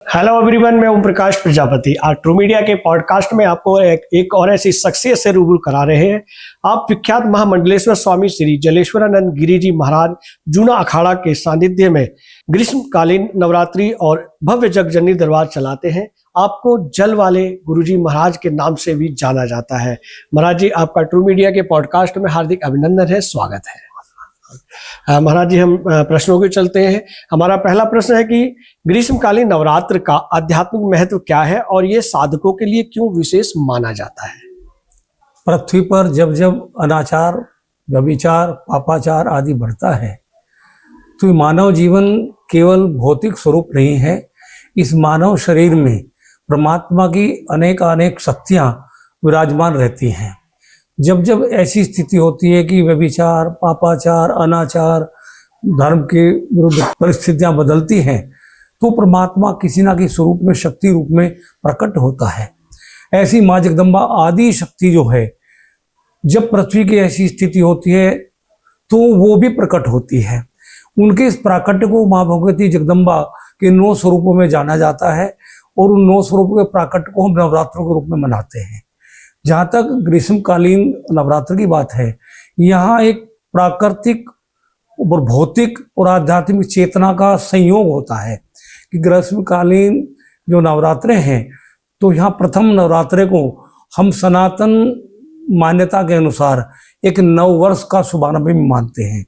Hello everyone, मैं ओम प्रकाश प्रजापति। आज true media के पॉडकास्ट में आपको एक और ऐसी शख्सियत से रूबरू करा रहे हैं। आप विख्यात महामंडलेश्वर स्वामी श्री जलेश्वरानंद गिरी जी महाराज जूना अखाड़ा के सानिध्य में ग्रीष्मकालीन नवरात्रि और भव्य जगजननी दरबार चलाते हैं। आपको जल वाले गुरुजी महाराज के नाम से भी जाना जाता है। महाराज जी, आपका ट्रू मीडिया के पॉडकास्ट में हार्दिक अभिनंदन है, स्वागत है। महाराज जी, हम प्रश्नों के चलते हैं। हमारा पहला प्रश्न है कि ग्रीष्मकालीन नवरात्र का आध्यात्मिक महत्व क्या है और ये साधकों के लिए क्यों विशेष माना जाता है? पृथ्वी पर जब जब अनाचार, व्यभिचार, पापाचार आदि बढ़ता है तो मानव जीवन केवल भौतिक स्वरूप नहीं है। इस मानव शरीर में परमात्मा की अनेक शक्तियां विराजमान रहती हैं। जब जब ऐसी स्थिति होती है कि व्यभिचार, पापाचार, अनाचार, धर्म के विरुद्ध परिस्थितियां बदलती हैं तो परमात्मा किसी ना किसी स्वरूप में, शक्ति रूप में प्रकट होता है। ऐसी माँ जगदम्बा आदि शक्ति जो है, जब पृथ्वी की ऐसी स्थिति होती है तो वो भी प्रकट होती है। उनके इस प्राकट्य को माँ भगवती जगदम्बा के 9 स्वरूपों में जाना जाता है और उन 9 स्वरूपों के प्राकट्य को हम नवरात्रों के रूप में मनाते हैं। जहाँ तक ग्रीष्मकालीन नवरात्र की बात है, यहाँ एक प्राकृतिक और भौतिक और आध्यात्मिक चेतना का संयोग होता है कि ग्रीष्मकालीन जो नवरात्रे हैं तो यहाँ प्रथम नवरात्रे को हम सनातन मान्यता के अनुसार एक नववर्ष का शुभारंभ भी मानते हैं।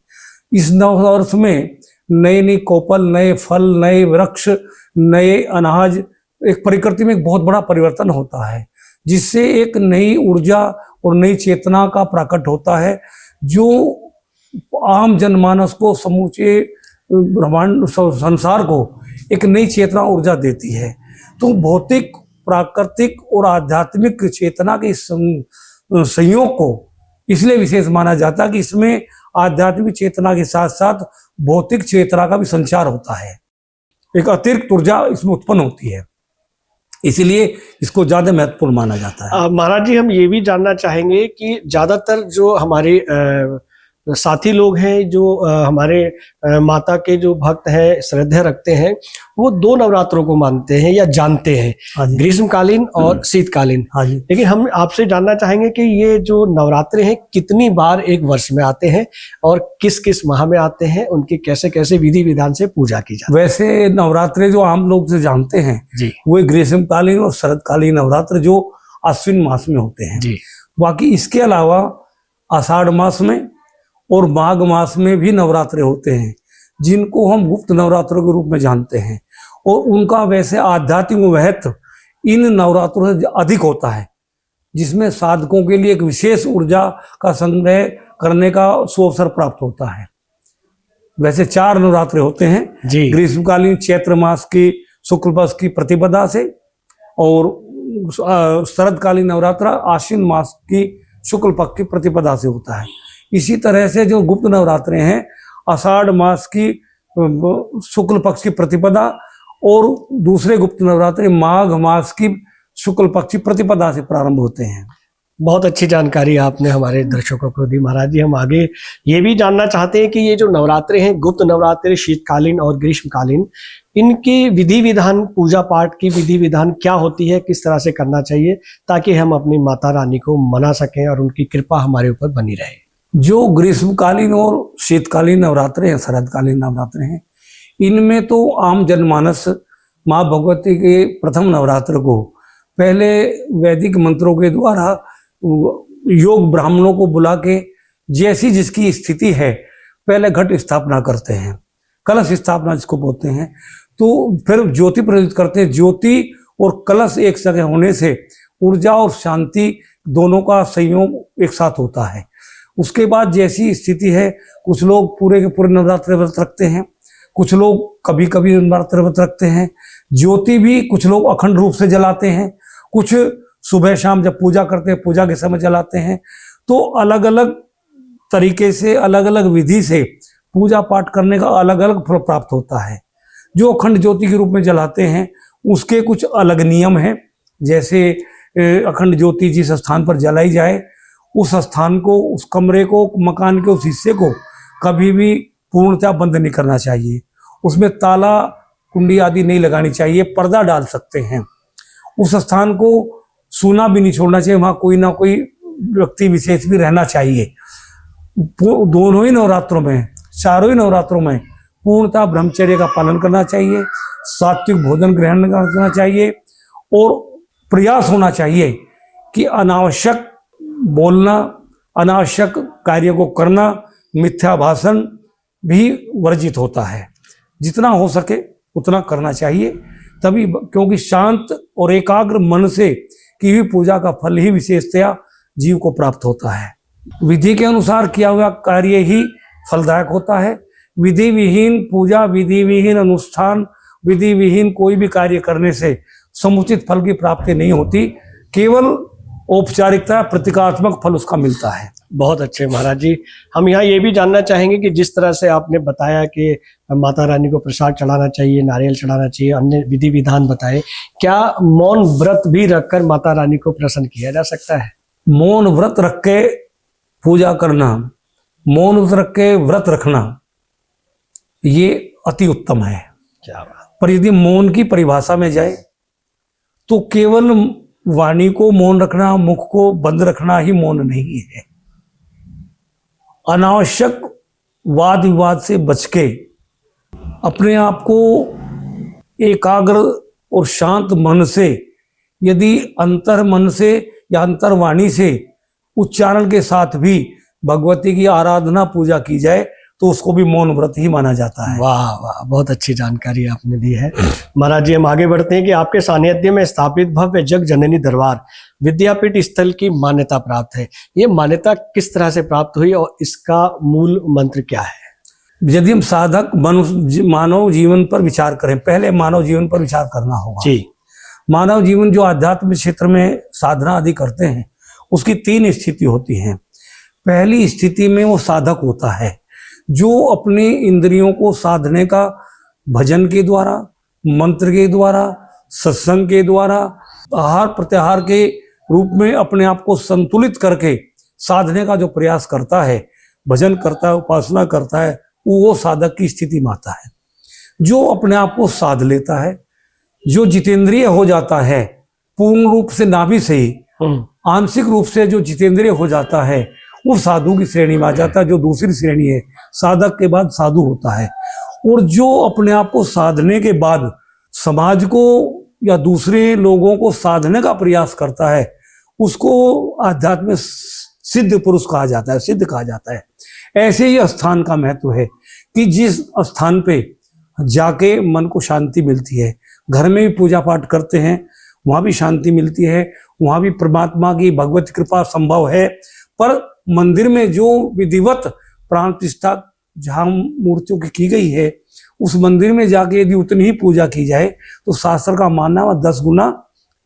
इस नववर्ष में नए नए कोपल, नए फल, नए वृक्ष, नए अनाज, एक प्रकृति में एक बहुत बड़ा परिवर्तन होता है जिससे एक नई ऊर्जा और नई चेतना का प्रकट होता है जो आम जनमानस को, समूचे ब्रह्मांड संसार को एक नई चेतना ऊर्जा देती है। तो भौतिक, प्राकृतिक और आध्यात्मिक चेतना के संयोग को इसलिए विशेष माना जाता है कि इसमें आध्यात्मिक चेतना के साथ साथ भौतिक चेतना का भी संचार होता है। एक अतिरिक्त ऊर्जा इसमें उत्पन्न होती है, इसीलिए इसको ज्यादा महत्वपूर्ण माना जाता है। महाराज जी, हम ये भी जानना चाहेंगे कि ज्यादातर जो हमारे साथी लोग हैं, जो हमारे माता के जो भक्त हैं, श्रद्धा रखते हैं, वो 2 नवरात्रों को मानते हैं या जानते हैं, ग्रीष्मकालीन और शीतकालीन। लेकिन हम आपसे जानना चाहेंगे कि ये जो नवरात्रे हैं कितनी बार एक वर्ष में आते हैं और किस किस माह में आते हैं, उनकी कैसे कैसे विधि विधान से पूजा की जाती है? वैसे नवरात्रे जो आम लोग से जानते हैं जी, वो ग्रीष्मकालीन और शरदकालीन नवरात्र जो अश्विन मास में होते हैं जी। बाकी इसके अलावा आषाढ़ मास में और माघ मास में भी नवरात्रे होते हैं जिनको हम गुप्त नवरात्रों के रूप में जानते हैं और उनका वैसे आध्यात्मिक महत्व इन नवरात्रों से अधिक होता है, जिसमें साधकों के लिए एक विशेष ऊर्जा का संग्रह करने का सुअवसर प्राप्त होता है। वैसे 4 नवरात्रे होते हैं जी। ग्रीष्मकालीन चैत्र मास की शुक्ल पक्ष की प्रतिपदा से और शरदकालीन नवरात्र आश्विन मास की शुक्ल पक्ष की प्रतिपदा से होता है। इसी तरह से जो गुप्त नवरात्रे हैं आषाढ़ मास की शुक्ल पक्ष की प्रतिपदा और दूसरे गुप्त नवरात्रे माघ मास की शुक्ल पक्ष की प्रतिपदा से प्रारंभ होते हैं। बहुत अच्छी जानकारी आपने हमारे दर्शकों को दी। महाराज जी, हम आगे ये भी जानना चाहते हैं कि ये जो नवरात्रे हैं, गुप्त नवरात्रे, शीतकालीन और ग्रीष्मकालीन, इनकी विधि विधान, पूजा पाठ की विधि विधान क्या होती है, किस तरह से करना चाहिए ताकि हम अपनी माता रानी को मना सकें और उनकी कृपा हमारे ऊपर बनी रहे? जो ग्रीष्मकालीन और शीतकालीन नवरात्रे हैं, शरदकालीन नवरात्रे हैं, इनमें तो आम जनमानस माँ भगवती के प्रथम नवरात्र को पहले वैदिक मंत्रों के द्वारा योग ब्राह्मणों को बुला के जैसी जिसकी स्थिति है पहले घट स्थापना करते हैं, कलश स्थापना जिसको बोलते हैं, तो फिर ज्योति प्रज्वलित करते हैं। ज्योति और कलश एक जगह होने से ऊर्जा और शांति दोनों का संयोग एक साथ होता है। उसके बाद जैसी स्थिति है, कुछ लोग पूरे के पूरे नवरात्र व्रत रखते हैं, कुछ लोग कभी कभी नवरात्र व्रत रखते हैं। ज्योति भी कुछ लोग अखंड रूप से जलाते हैं, कुछ सुबह शाम जब पूजा करते हैं पूजा के समय जलाते हैं। तो अलग अलग तरीके से, अलग अलग विधि से पूजा पाठ करने का अलग अलग फल प्राप्त होता है। जो अखंड ज्योति के रूप में जलाते हैं उसके कुछ अलग नियम हैं। जैसे अखंड ज्योति जिस स्थान पर जलाई जाए उस स्थान को, उस कमरे को, मकान के उस हिस्से को कभी भी पूर्णतः बंद नहीं करना चाहिए। उसमें ताला कुंडी आदि नहीं लगानी चाहिए, पर्दा डाल सकते हैं। उस स्थान को सूना भी नहीं छोड़ना चाहिए, वहां कोई ना कोई व्यक्ति विशेष भी रहना चाहिए। दोनों ही नवरात्रों में, चारों ही नवरात्रों में पूर्णतः ब्रह्मचर्य का पालन करना चाहिए, सात्विक भोजन ग्रहण करना चाहिए और प्रयास होना चाहिए कि अनावश्यक बोलना, अनावश्यक कार्य को करना, मिथ्या भाषण भी वर्जित होता है। जितना हो सके उतना करना चाहिए, तभी, क्योंकि शांत और एकाग्र मन से की हुई पूजा का फल ही विशेषतया जीव को प्राप्त होता है। विधि के अनुसार किया हुआ कार्य ही फलदायक होता है। विधि विहीन पूजा, विधि विहीन अनुष्ठान, विधि विहीन कोई भी कार्य करने से समुचित फल की प्राप्ति नहीं होती, केवल औपचारिकता, प्रतीकात्मक फल उसका मिलता है। बहुत अच्छे महाराज जी। हम यहाँ ये भी जानना चाहेंगे कि जिस तरह से आपने बताया कि माता रानी को प्रसाद चढ़ाना चाहिए, नारियल चढ़ाना चाहिए, अन्य विधि विधान बताए, क्या मौन व्रत भी रखकर माता रानी को प्रसन्न किया जा सकता है? मौन व्रत रख के पूजा करना, मौन व्रत रख के व्रत रखना, ये अति उत्तम है। क्या बात। पर यदि मौन की परिभाषा में जाए तो केवल वाणी को मौन रखना, मुख को बंद रखना ही मौन नहीं है। अनावश्यक वाद विवाद से बच के अपने आप को एकाग्र और शांत मन से, यदि अंतर मन से या अंतर्वाणी से उच्चारण के साथ भी भगवती की आराधना पूजा की जाए तो उसको भी मौन व्रत ही माना जाता है। वाह वाह, बहुत अच्छी जानकारी आपने दी है महाराज जी। हम आगे बढ़ते हैं कि आपके सानिध्य में स्थापित भव्य जग जननी दरबार विद्यापीठ स्थल की मान्यता प्राप्त है। ये मान्यता किस तरह से प्राप्त हुई और इसका मूल मंत्र क्या है? यदि हम साधक मानव जीवन पर विचार करें, पहले मानव जीवन पर विचार करना होगा जी। मानव जीवन जो आध्यात्मिक क्षेत्र में साधना आदि करते हैं, उसकी 3 स्थिति होती हैं। पहली स्थिति में वो साधक होता है जो अपनी इंद्रियों को साधने का भजन के द्वारा, मंत्र के द्वारा, सत्संग के द्वारा, आहार प्रत्याहार के रूप में अपने आप को संतुलित करके साधने का जो प्रयास करता है, भजन करता है, उपासना करता है, वो साधक की स्थिति में आता है। जो अपने आप को साध लेता है, जो जितेंद्रिय हो जाता है, पूर्ण रूप से नाभि से ही आंशिक रूप से जो जितेंद्रिय हो जाता है, वो साधु की श्रेणी में आ जाता है, जो दूसरी श्रेणी है, साधक के बाद साधु होता है। और जो अपने आप को साधने के बाद समाज को या दूसरे लोगों को साधने का प्रयास करता है, उसको आध्यात्म में सिद्ध पुरुष कहा जाता है, सिद्ध कहा जाता है। ऐसे ही स्थान का महत्व है कि जिस स्थान पे जाके मन को शांति मिलती है, घर में भी पूजा पाठ करते हैं वहां भी शांति मिलती है, वहां भी परमात्मा की भगवत कृपा संभव है। पर मंदिर में जो विधिवत प्राण प्रतिष्ठा जहां मूर्तियों की गई है, उस मंदिर में जाके यदि उतनी ही पूजा की जाए तो शास्त्र का मानना है 10 गुना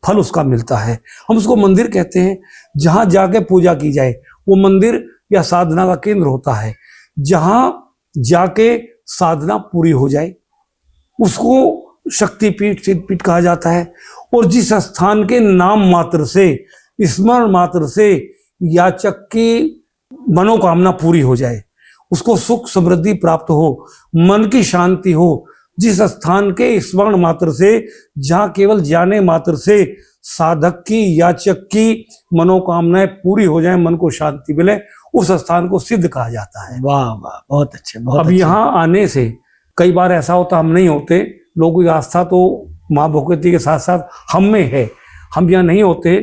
फल उसका मिलता है। हम उसको मंदिर कहते हैं। जहां जाके पूजा की जाए वो मंदिर या साधना का केंद्र होता है। जहां जाके साधना पूरी हो जाए उसको शक्तिपीठ, सिद्धपीठ कहा जाता है। और जिस स्थान के नाम मात्र से, स्मरण मात्र से याचक की मनोकामना पूरी हो जाए, उसको सुख समृद्धि प्राप्त हो, मन की शांति हो, जिस स्थान के स्मरण मात्र से, जहां केवल जाने मात्र से साधक की, याचक की मनोकामनाएं पूरी हो जाए, मन को शांति मिले, उस स्थान को सिद्ध कहा जाता है। वाह वाह, बहुत अच्छे, बहुत अब अच्छे। यहाँ आने से कई बार ऐसा होता हम नहीं होते, लोगों की आस्था तो माँ भगवती के साथ साथ हम में है, हम यहाँ नहीं होते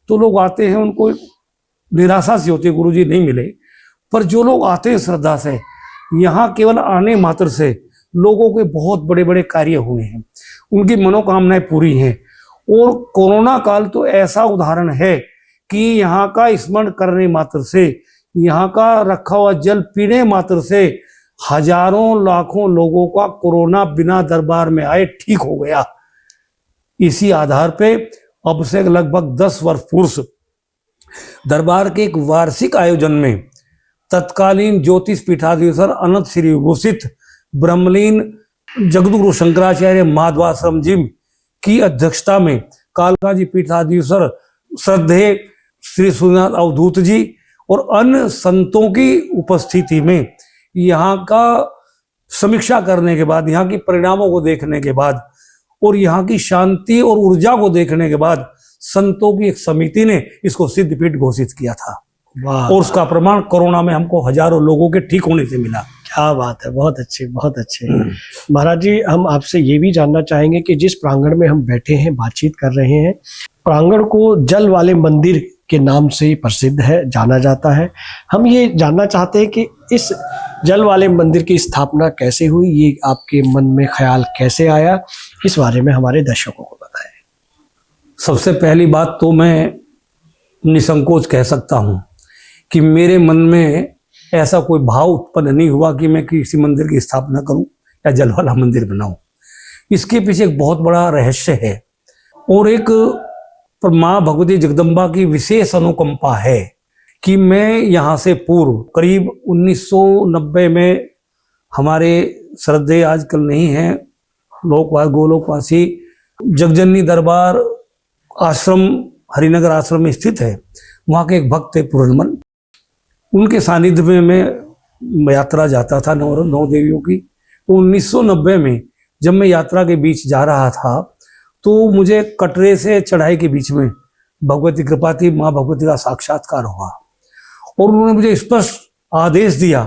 तो लोग आते हैं, उनको निराशा सी होती है, गुरुजी नहीं मिले। पर जो लोग आते हैं श्रद्धा से, यहाँ केवल आने मात्र से लोगों के बहुत बड़े बड़े कार्य हुए हैं, उनकी मनोकामनाएं पूरी हैं। और कोरोना काल तो ऐसा उदाहरण है कि यहाँ का स्मरण करने मात्र से, यहाँ का रखा हुआ जल पीने मात्र से हजारों लाखों लोगों का कोरोना बिना दरबार में आए ठीक हो गया। इसी आधार पे अब से लगभग 10 वर्ष पूर्व दरबार के एक वार्षिक आयोजन में तत्कालीन ज्योतिष पीठाधीश्वर अनंत श्री विभूषित ब्रह्मलीन जगद्गुरु शंकराचार्य माधवाश्रम जी की अध्यक्षता में कालका जी पीठाधीश्वर श्रद्धेय श्री सूर्यनाथ अवधूत जी और अन्य संतों की उपस्थिति में यहाँ का समीक्षा करने के बाद, यहाँ की परिणामों को देखने के बाद और यहाँ की शांति और ऊर्जा को देखने के बाद संतों की एक समिति ने इसको सिद्धपीठ घोषित किया था। वाह, और उसका प्रमाण कोरोना में हमको हजारों लोगों के ठीक होने से मिला। क्या बात है, बहुत अच्छे, बहुत अच्छे। महाराज जी, हम आपसे ये भी जानना चाहेंगे कि जिस प्रांगण में हम बैठे हैं, बातचीत कर रहे हैं, प्रांगण को जल वाले मंदिर के नाम से प्रसिद्ध है, जाना जाता है। हम ये जानना चाहते हैं कि इस जल वाले मंदिर की स्थापना कैसे हुई, ये आपके मन में ख्याल कैसे आया, इस बारे में हमारे दर्शकों को बताएं। सबसे पहली बात तो मैं निसंकोच कह सकता हूँ कि मेरे मन में ऐसा कोई भाव उत्पन्न नहीं हुआ कि मैं किसी मंदिर की स्थापना करूं या जल वाला मंदिर बनाऊं। इसके पीछे एक बहुत बड़ा रहस्य है और एक माँ भगवती जगदम्बा की विशेष अनुकंपा है कि मैं यहाँ से पूर्व करीब 1990 में हमारे श्रद्धेय आजकल नहीं हैं लोकवासी गोलोकवासी जगजननी दरबार आश्रम हरिनगर आश्रम में स्थित है, वहाँ के एक भक्त थे पुरनमन, उनके सानिध्य में मैं यात्रा जाता था नौ देवियों की। तो 1990 में जब मैं यात्रा के बीच जा रहा था तो मुझे कटरे से चढ़ाई के बीच में भगवती कृपा थी, माँ भगवती का साक्षात्कार हुआ और उन्होंने मुझे स्पष्ट आदेश दिया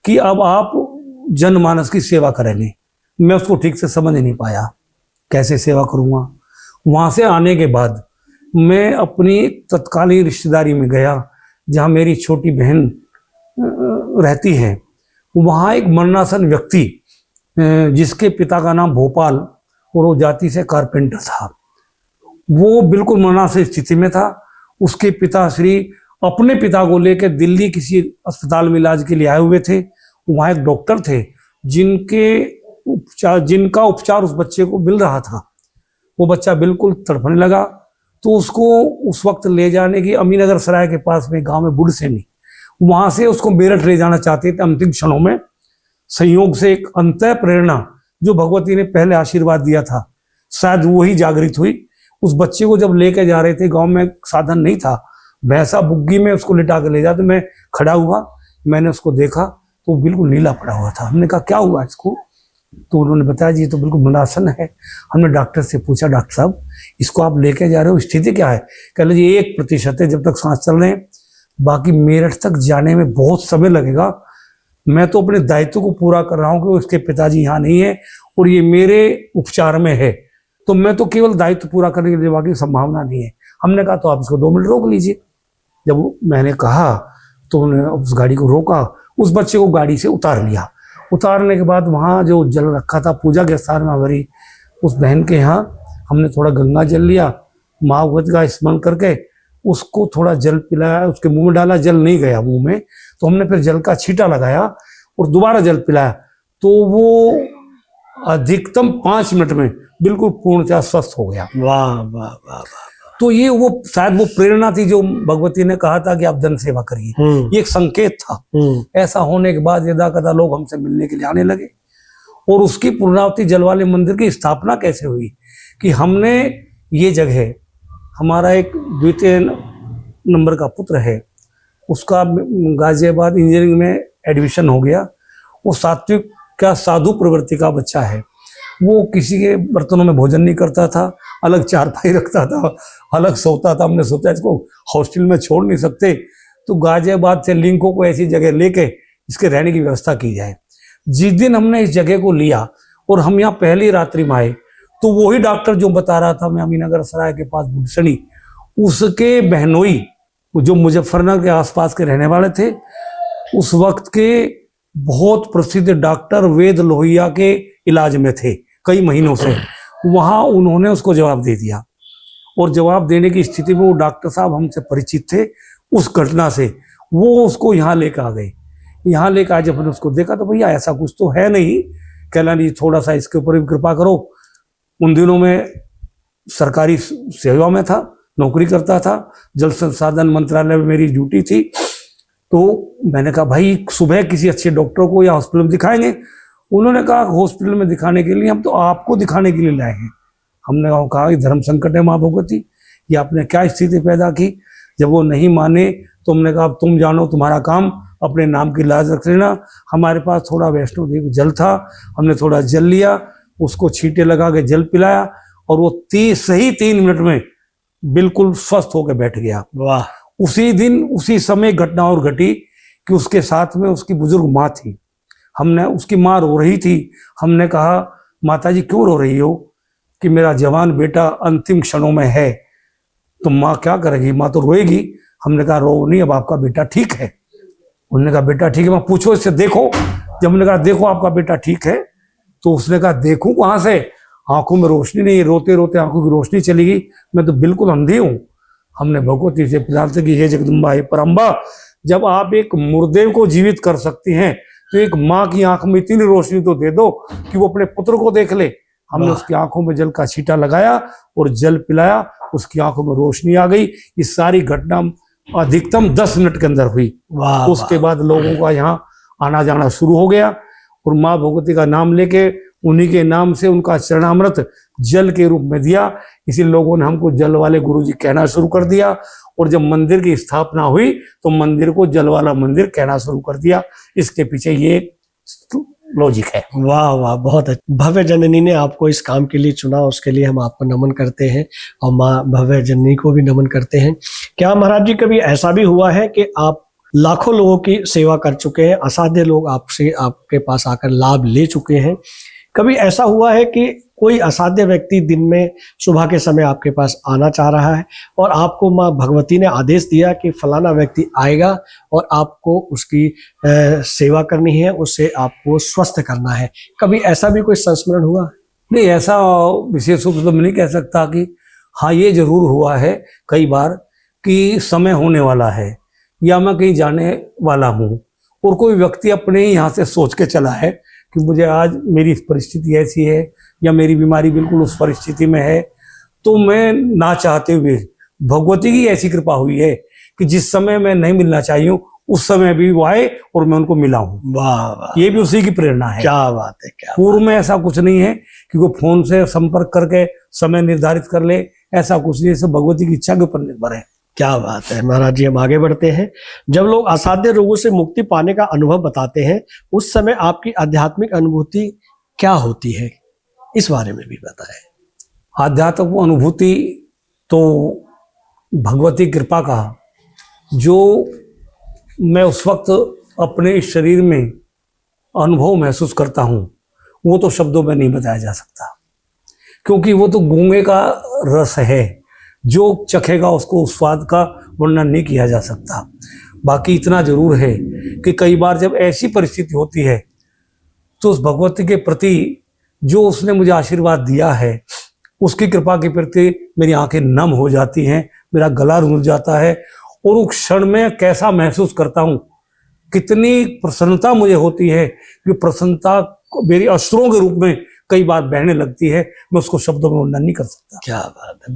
कि अब आप जनमानस की सेवा करेंगे। मैं उसको ठीक से समझ नहीं पाया, कैसे सेवा करूँगा। वहाँ से आने के बाद मैं अपनी तत्कालीन रिश्तेदारी में गया जहाँ मेरी छोटी बहन रहती है। वहाँ एक मरणासन व्यक्ति जिसके पिता का नाम भोपाल और वो जाति से कारपेंटर था, वो बिल्कुल मरणासन स्थिति में था। उसके पिताश्री अपने पिता को लेकर दिल्ली किसी अस्पताल में इलाज के लिए आए हुए थे। वहाँ एक डॉक्टर थे जिनका उपचार उस बच्चे को मिल रहा था। वो बच्चा बिल्कुल तड़पने लगा तो उसको उस वक्त ले जाने की अमीनगर सराय के पास में गांव में बुढ़सेनी, वहां से उसको मेरठ ले जाना चाहते थे। अंतिम क्षणों में संयोग से एक अंतः प्रेरणा जो भगवती ने पहले आशीर्वाद दिया था, शायद वही जागृत हुई। उस बच्चे को जब लेके जा रहे थे, गांव में साधन नहीं था, भैंसा बुग्गी में उसको लिटा के ले जाते। मैं खड़ा हुआ, मैंने उसको देखा तो बिल्कुल नीला पड़ा हुआ था। हमने कहा क्या हुआ इसको, तो उन्होंने बताया जी तो बिल्कुल मरणासन है। हमने डॉक्टर से पूछा, डॉक्टर साहब इसको आप लेके जा रहे हो, स्थिति क्या है? कह लीजिए 1% है, जब तक सांस चल रहे हैं, बाकी मेरठ तक जाने में बहुत समय लगेगा। मैं तो अपने दायित्व को पूरा कर रहा हूँ कि उसके पिताजी यहाँ नहीं है और ये मेरे उपचार में है, तो मैं तो केवल दायित्व पूरा करने के लिए, बाकी संभावना नहीं है। हमने कहा तो आप इसको 2 मिनट रोक लीजिए। जब मैंने कहा तो उन्होंने उस गाड़ी को रोका, उस बच्चे को गाड़ी से उतार लिया। उतारने के बाद वहाँ जो जल रखा था पूजा के स्थान में हमारी उस बहन के यहाँ, हमने थोड़ा गंगा जल लिया, माँ भगवती का स्मरण करके उसको थोड़ा जल पिलाया, उसके मुंह में डाला, जल नहीं गया मुंह में, तो हमने फिर जल का छींटा लगाया और दोबारा जल पिलाया। तो वो अधिकतम 5 मिनट में बिल्कुल पूर्णतः स्वस्थ हो गया। वाह वाह वाह। तो ये वो शायद वो प्रेरणा थी जो भगवती ने कहा था कि आप जन सेवा करिए, ये एक संकेत था। ऐसा होने के बाद यदा कदा लोग हमसे मिलने के लिए आने लगे और उसकी पूर्णावती जल वाले मंदिर की स्थापना कैसे हुई कि हमने ये जगह, हमारा एक द्वितीय नंबर का पुत्र है, उसका गाजियाबाद इंजीनियरिंग में एडमिशन हो गया। वो सात्विक का साधु प्रवृत्ति का बच्चा है, वो किसी के बर्तनों में भोजन नहीं करता था, अलग चारपाई रखता था, अलग सोता था। हमने सोचा इसको हॉस्टल में छोड़ नहीं सकते, तो गाजियाबाद से लिंकों को ऐसी जगह लेके इसके रहने की व्यवस्था की जाए। जिस दिन हमने इस जगह को लिया और हम यहाँ पहली रात्रि में आए, तो वही डॉक्टर जो बता रहा था मैं अमीनगर सराय के पास बुढ़सनी, उसके बहनोई जो मुजफ्फरनगर के आसपास के रहने वाले थे, उस वक्त के बहुत प्रसिद्ध डॉक्टर वेद लोहिया के इलाज में थे कई महीनों से। वहां उन्होंने उसको जवाब दे दिया और जवाब देने की स्थिति में वो डॉक्टर साहब हमसे परिचित थे उस घटना से, वो उसको यहाँ लेकर आ गए। यहाँ लेकर आए, जब मैंने उसको देखा तो भैया ऐसा कुछ तो है नहीं, कहना नहीं थोड़ा सा इसके ऊपर भी कृपा करो। उन दिनों में सरकारी सेवा में था, नौकरी करता था, जल संसाधन मंत्रालय में मेरी ड्यूटी थी। तो मैंने कहा भाई सुबह किसी अच्छे डॉक्टर को या हॉस्पिटल में दिखाएंगे। उन्होंने कहा हॉस्पिटल में दिखाने के लिए हम तो आपको दिखाने के लिए लाए हैं। हमने कहा कि धर्म संकट है माँ भगवती, ये आपने क्या स्थिति पैदा की। जब वो नहीं माने तो हमने कहा अब तुम जानो तुम्हारा काम, अपने नाम की लाज रख लेना। हमारे पास थोड़ा वैष्णो देवी जल था, हमने थोड़ा जल लिया, उसको छींटे लगा के जल पिलाया और वो सही 3 मिनट में बिल्कुल स्वस्थ होकर बैठ गया। वाह। उसी दिन उसी समय घटना और घटी कि उसके साथ में उसकी बुजुर्ग माँ थी। उसकी माँ रो रही थी। हमने कहा, माता जी क्यों रो रही हो? कि मेरा जवान बेटा अंतिम क्षणों में है। तो माँ क्या करेगी? माँ तो रोएगी। हमने कहा, रो नहीं, अब आपका बेटा ठीक है। उन्होंने कहा, बेटा ठीक है? मैं पूछो इससे, देखो। जब हमने कहा, देखो आपका बेटा ठीक है, तो उसने कहा, देखूं कहां से? आंखों में रोशनी नहीं, रोते रोते आंखों की रोशनी चली गई, मैं तो बिल्कुल अंधी हूं। हमने भगवती से प्रार्थना की, हे जगदम्बा, हे परम्बा, जब आप एक मुर्दे को जीवित कर सकती हैं तो एक माँ की आंख में इतनी रोशनी तो दे दो कि वो अपने पुत्र को देख ले। हमने उसकी आंखों में जल का छींटा लगाया और जल पिलाया, उसकी आंखों में रोशनी आ गई। ये सारी घटना अधिकतम 10 मिनट के अंदर हुई। उसके बाद लोगों का यहाँ आना जाना शुरू हो गया और माँ भगवती का नाम लेके उन्हीं के नाम से उनका चरणामृत जल के रूप में दिया। इसी लोगों ने हमको जल वाले गुरुजी कहना शुरू कर दिया और जब मंदिर की स्थापना हुई तो मंदिर को जल वाला मंदिर कहना शुरू कर दिया। इसके पीछे ये लॉजिक है। वाह वाह, बहुत अच्छा। भव्य जननी ने आपको इस काम के लिए चुना, उसके लिए हम आपको नमन करते हैं और माँ भव्य जननी को भी नमन करते हैं। क्या महाराज जी कभी ऐसा भी हुआ है कि आप लाखों लोगों की सेवा कर चुके हैं, असाध्य लोग आपसे आपके पास आकर लाभ ले चुके हैं, कभी ऐसा हुआ है कि कोई असाध्य व्यक्ति दिन में सुबह के समय आपके पास आना चाह रहा है और आपको माँ भगवती ने आदेश दिया कि फलाना व्यक्ति आएगा और आपको उसकी सेवा करनी है, उससे आपको स्वस्थ करना है, कभी ऐसा भी कोई संस्मरण हुआ? नहीं, ऐसा विशेष रूप से मैं नहीं कह सकता कि हाँ, ये जरूर हुआ है कई बार कि समय होने वाला है या मैं कहीं जाने वाला हूँ और कोई व्यक्ति अपने ही यहाँ से सोच के चला है कि मुझे आज मेरी परिस्थिति ऐसी है या मेरी बीमारी बिल्कुल उस परिस्थिति में है, तो मैं ना चाहते हुए भगवती की ऐसी कृपा हुई है कि जिस समय मैं नहीं मिलना चाहिए हूँ उस समय भी वो आए और मैं उनको मिला हूँ। वाह वाह, ये भी उसी की प्रेरणा है। क्या बात है, क्या पूर्व में ऐसा कुछ नहीं है कि वो फोन से संपर्क करके समय निर्धारित कर ले, ऐसा कुछ नहीं। सब भगवती की इच्छा के ऊपर निर्भर है। क्या बात है महाराज जी। हम आगे बढ़ते हैं। जब लोग असाध्य रोगों से मुक्ति पाने का अनुभव बताते हैं उस समय आपकी आध्यात्मिक अनुभूति क्या होती है, इस बारे में भी बताएं। आध्यात्मिक अनुभूति तो भगवती कृपा का जो मैं उस वक्त अपने शरीर में अनुभव महसूस करता हूँ वो तो शब्दों में नहीं बताया जा सकता, क्योंकि वो तो गूंगे का रस है, जो चखेगा उसको उस स्वाद का वर्णन नहीं किया जा सकता। बाकी इतना जरूर है कि कई बार जब ऐसी परिस्थिति होती है तो उस भगवती के प्रति जो उसने मुझे आशीर्वाद दिया है उसकी कृपा के प्रति मेरी आंखें नम हो जाती हैं, मेरा गला रुंध जाता है और उस क्षण में कैसा महसूस करता हूँ, कितनी प्रसन्नता मुझे होती है कि प्रसन्नता मेरी अश्रुओं के रूप में कई बार बहने लगती है, मैं उसको शब्दों में वर्णन नहीं कर सकता। क्या बात है,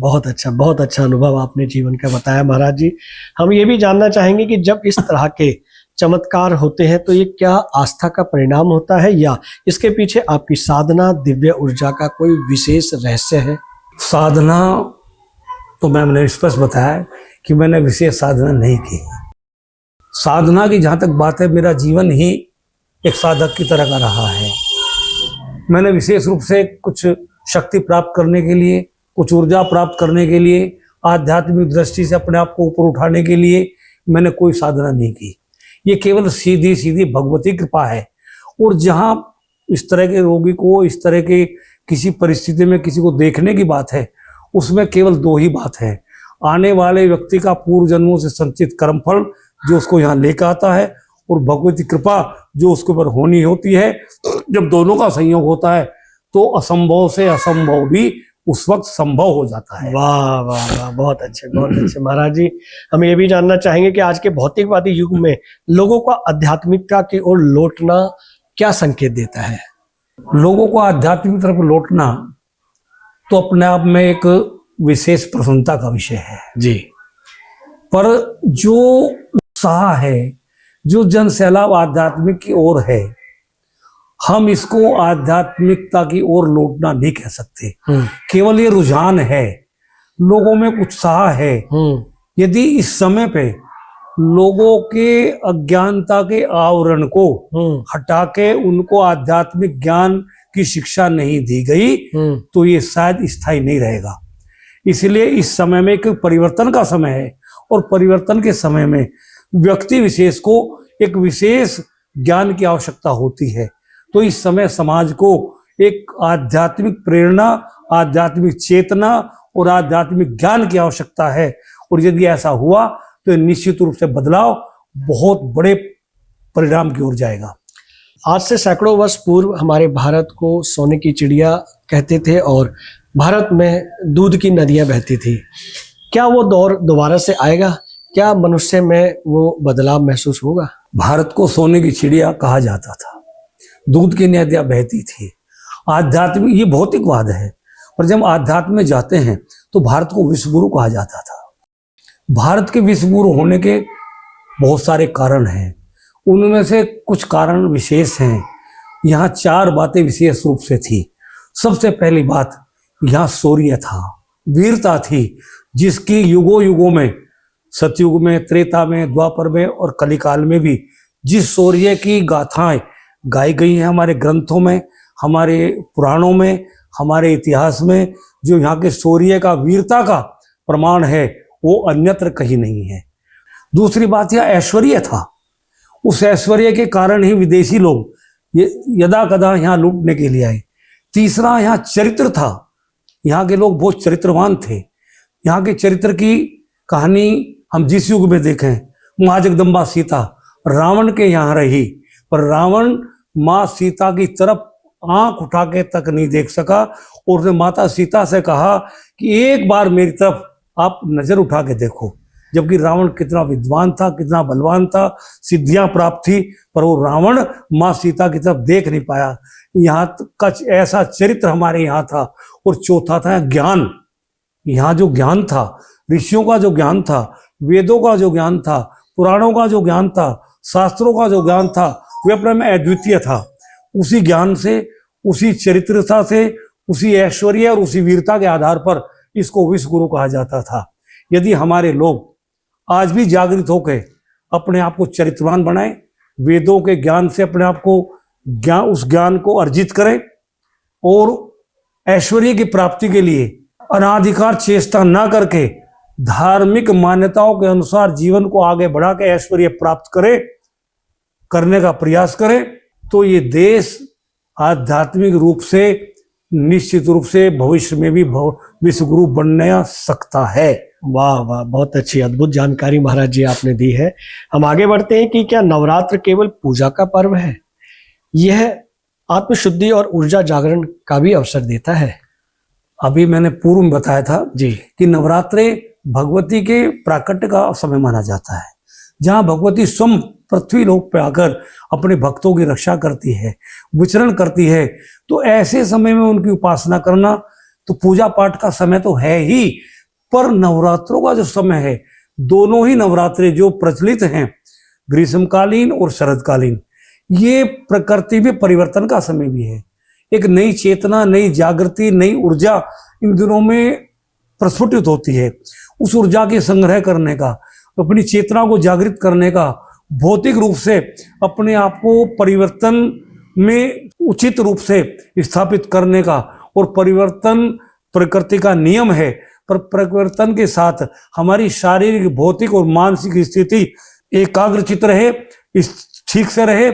बहुत अच्छा अनुभव आपने जीवन का बताया महाराज जी। हम ये भी जानना चाहेंगे कि जब इस तरह के चमत्कार होते हैं तो ये क्या आस्था का परिणाम होता है या इसके पीछे आपकी साधना, दिव्य ऊर्जा का कोई विशेष रहस्य है? साधना तो मैंने स्पष्ट बताया कि मैंने विशेष साधना नहीं की। साधना की जहाँ तक बात है, मेरा जीवन ही एक साधक की तरह का रहा है। मैंने विशेष रूप से कुछ शक्ति प्राप्त करने के लिए, कुछ ऊर्जा प्राप्त करने के लिए, आध्यात्मिक दृष्टि से अपने आप को ऊपर उठाने के लिए मैंने कोई साधना नहीं की। ये केवल सीधी सीधी भगवती कृपा है। और जहाँ इस तरह के रोगी को इस तरह के किसी परिस्थिति में किसी को देखने की बात है, उसमें केवल 2 ही बात है, आने वाले व्यक्ति का पूर्व जन्मों से संचित कर्मफल जो उसको यहाँ लेकर आता है और भगवती कृपा जो उसके ऊपर होनी होती है। जब दोनों का संयोग होता है तो असंभव से असंभव भी उस वक्त संभव हो जाता है। वाह वाह वाह, बहुत अच्छे महाराज जी। हम ये भी जानना चाहेंगे कि आज के भौतिकवादी युग में लोगों का आध्यात्मिकता की ओर लौटना क्या संकेत देता है? लोगों को आध्यात्मिक तरफ लौटना तो अपने आप में एक विशेष प्रसन्नता का विषय है जी, पर जो उत्साह है, जो जन सैलाब आध्यात्मिक की ओर है, हम इसको आध्यात्मिकता की ओर लौटना नहीं कह सकते। केवल ये रुझान है, लोगों में उत्साह है। यदि इस समय पे लोगों के अज्ञानता के आवरण को हटा के उनको आध्यात्मिक ज्ञान की शिक्षा नहीं दी गई तो ये शायद स्थायी नहीं रहेगा। इसलिए इस समय में एक परिवर्तन का समय है और परिवर्तन के समय में व्यक्ति विशेष को एक विशेष ज्ञान की आवश्यकता होती है। तो इस समय समाज को एक आध्यात्मिक प्रेरणा, आध्यात्मिक चेतना और आध्यात्मिक ज्ञान की आवश्यकता है। और यदि ऐसा हुआ तो निश्चित रूप से बदलाव बहुत बड़े परिणाम की ओर जाएगा। आज से सैकड़ों वर्ष पूर्व हमारे भारत को सोने की चिड़िया कहते थे और भारत में दूध की नदियां बहती थी। क्या वो दौर दोबारा से आएगा? क्या मनुष्य में वो बदलाव महसूस होगा? भारत को सोने की चिड़िया कहा जाता था, दूध की नदियां बहती थी। आध्यात्मिक, ये भौतिकवाद है, पर जब आध्यात्म में जाते हैं तो भारत को विश्वगुरु कहा जाता था। भारत के विश्वगुरु होने के बहुत सारे कारण हैं, उनमें से कुछ कारण विशेष हैं। यहाँ 4 बातें विशेष रूप से थी। सबसे पहली बात, यहाँ शौर्य था, वीरता थी, जिसकी युगों युगों में, सतयुग में, त्रेता में, द्वापर में और कलिकाल में भी जिस शौर्य की गाथाएं गाई गई हैं हमारे ग्रंथों में, हमारे पुराणों में, हमारे इतिहास में, जो यहाँ के शौर्य का, वीरता का प्रमाण है, वो अन्यत्र कहीं नहीं है। दूसरी बात, यह ऐश्वर्य था। उस ऐश्वर्य के कारण ही विदेशी लोग यदा कदा यहाँ लूटने के लिए आए। तीसरा, यहाँ चरित्र था, यहाँ के लोग बहुत चरित्रवान थे। यहाँ के चरित्र की कहानी हम जिस युग में देखें, माँ जगदम्बा सीता रावण के यहाँ रही, पर रावण माँ सीता की तरफ आंख उठा के तक नहीं देख सका और उसने माता सीता से कहा कि एक बार मेरी तरफ आप नजर उठा के देखो। जबकि रावण कितना विद्वान था, कितना बलवान था, सिद्धियां प्राप्त थी, पर वो रावण माँ सीता की तरफ देख नहीं पाया। यहाँ का ऐसा चरित्र हमारे यहाँ था। और चौथा था ज्ञान। यहाँ जो ज्ञान था, ऋषियों का जो ज्ञान था, वेदों का जो ज्ञान था, पुराणों का जो ज्ञान था, शास्त्रों का जो ज्ञान था, वे अपने में अद्वितीय था। उसी ज्ञान से, उसी चरित्रता से, उसी ऐश्वर्य और उसी वीरता के आधार पर इसको विश्वगुरु कहा जाता था। यदि हमारे लोग आज भी जागृत होकर अपने आप को चरित्रवान बनाएं, वेदों के ज्ञान से अपने आप को उस ज्ञान को अर्जित करें और ऐश्वर्य की प्राप्ति के लिए अनाधिकार चेष्टा ना करके धार्मिक मान्यताओं के अनुसार जीवन को आगे बढ़ा के ऐश्वर्य प्राप्त करने का प्रयास करें, तो ये देश आध्यात्मिक रूप से निश्चित रूप से भविष्य में भी विश्वगुरु बनने सकता है। वाह वाह, बहुत अच्छी अद्भुत जानकारी महाराज जी आपने दी है। हम आगे बढ़ते हैं कि क्या नवरात्र केवल पूजा का पर्व है? यह आत्मशुद्धि और ऊर्जा जागरण का भी अवसर देता है। अभी मैंने पूर्व में बताया था जी कि नवरात्रे भगवती के प्राकट्य का समय माना जाता है, जहां भगवती स्वयं पृथ्वी लोक पे आकर अपने भक्तों की रक्षा करती है, विचरण करती है। तो ऐसे समय में उनकी उपासना करना तो पूजा पाठ का समय तो है ही, पर नवरात्रों का जो समय है, दोनों ही नवरात्रे जो प्रचलित हैं, ग्रीष्मकालीन और शरदकालीन, ये प्रकृति में परिवर्तन का समय भी है। एक नई चेतना, नई जागृति, नई ऊर्जा इन दिनों में प्रस्फुटित होती है। उस ऊर्जा के संग्रह करने का, अपनी चेतना को जागृत करने का, भौतिक रूप से अपने आप को परिवर्तन में उचित रूप से स्थापित करने का, और परिवर्तन प्रकृति का नियम है, पर परिवर्तन के साथ हमारी शारीरिक, भौतिक और मानसिक स्थिति एकाग्रचित रहे, ठीक से रहे,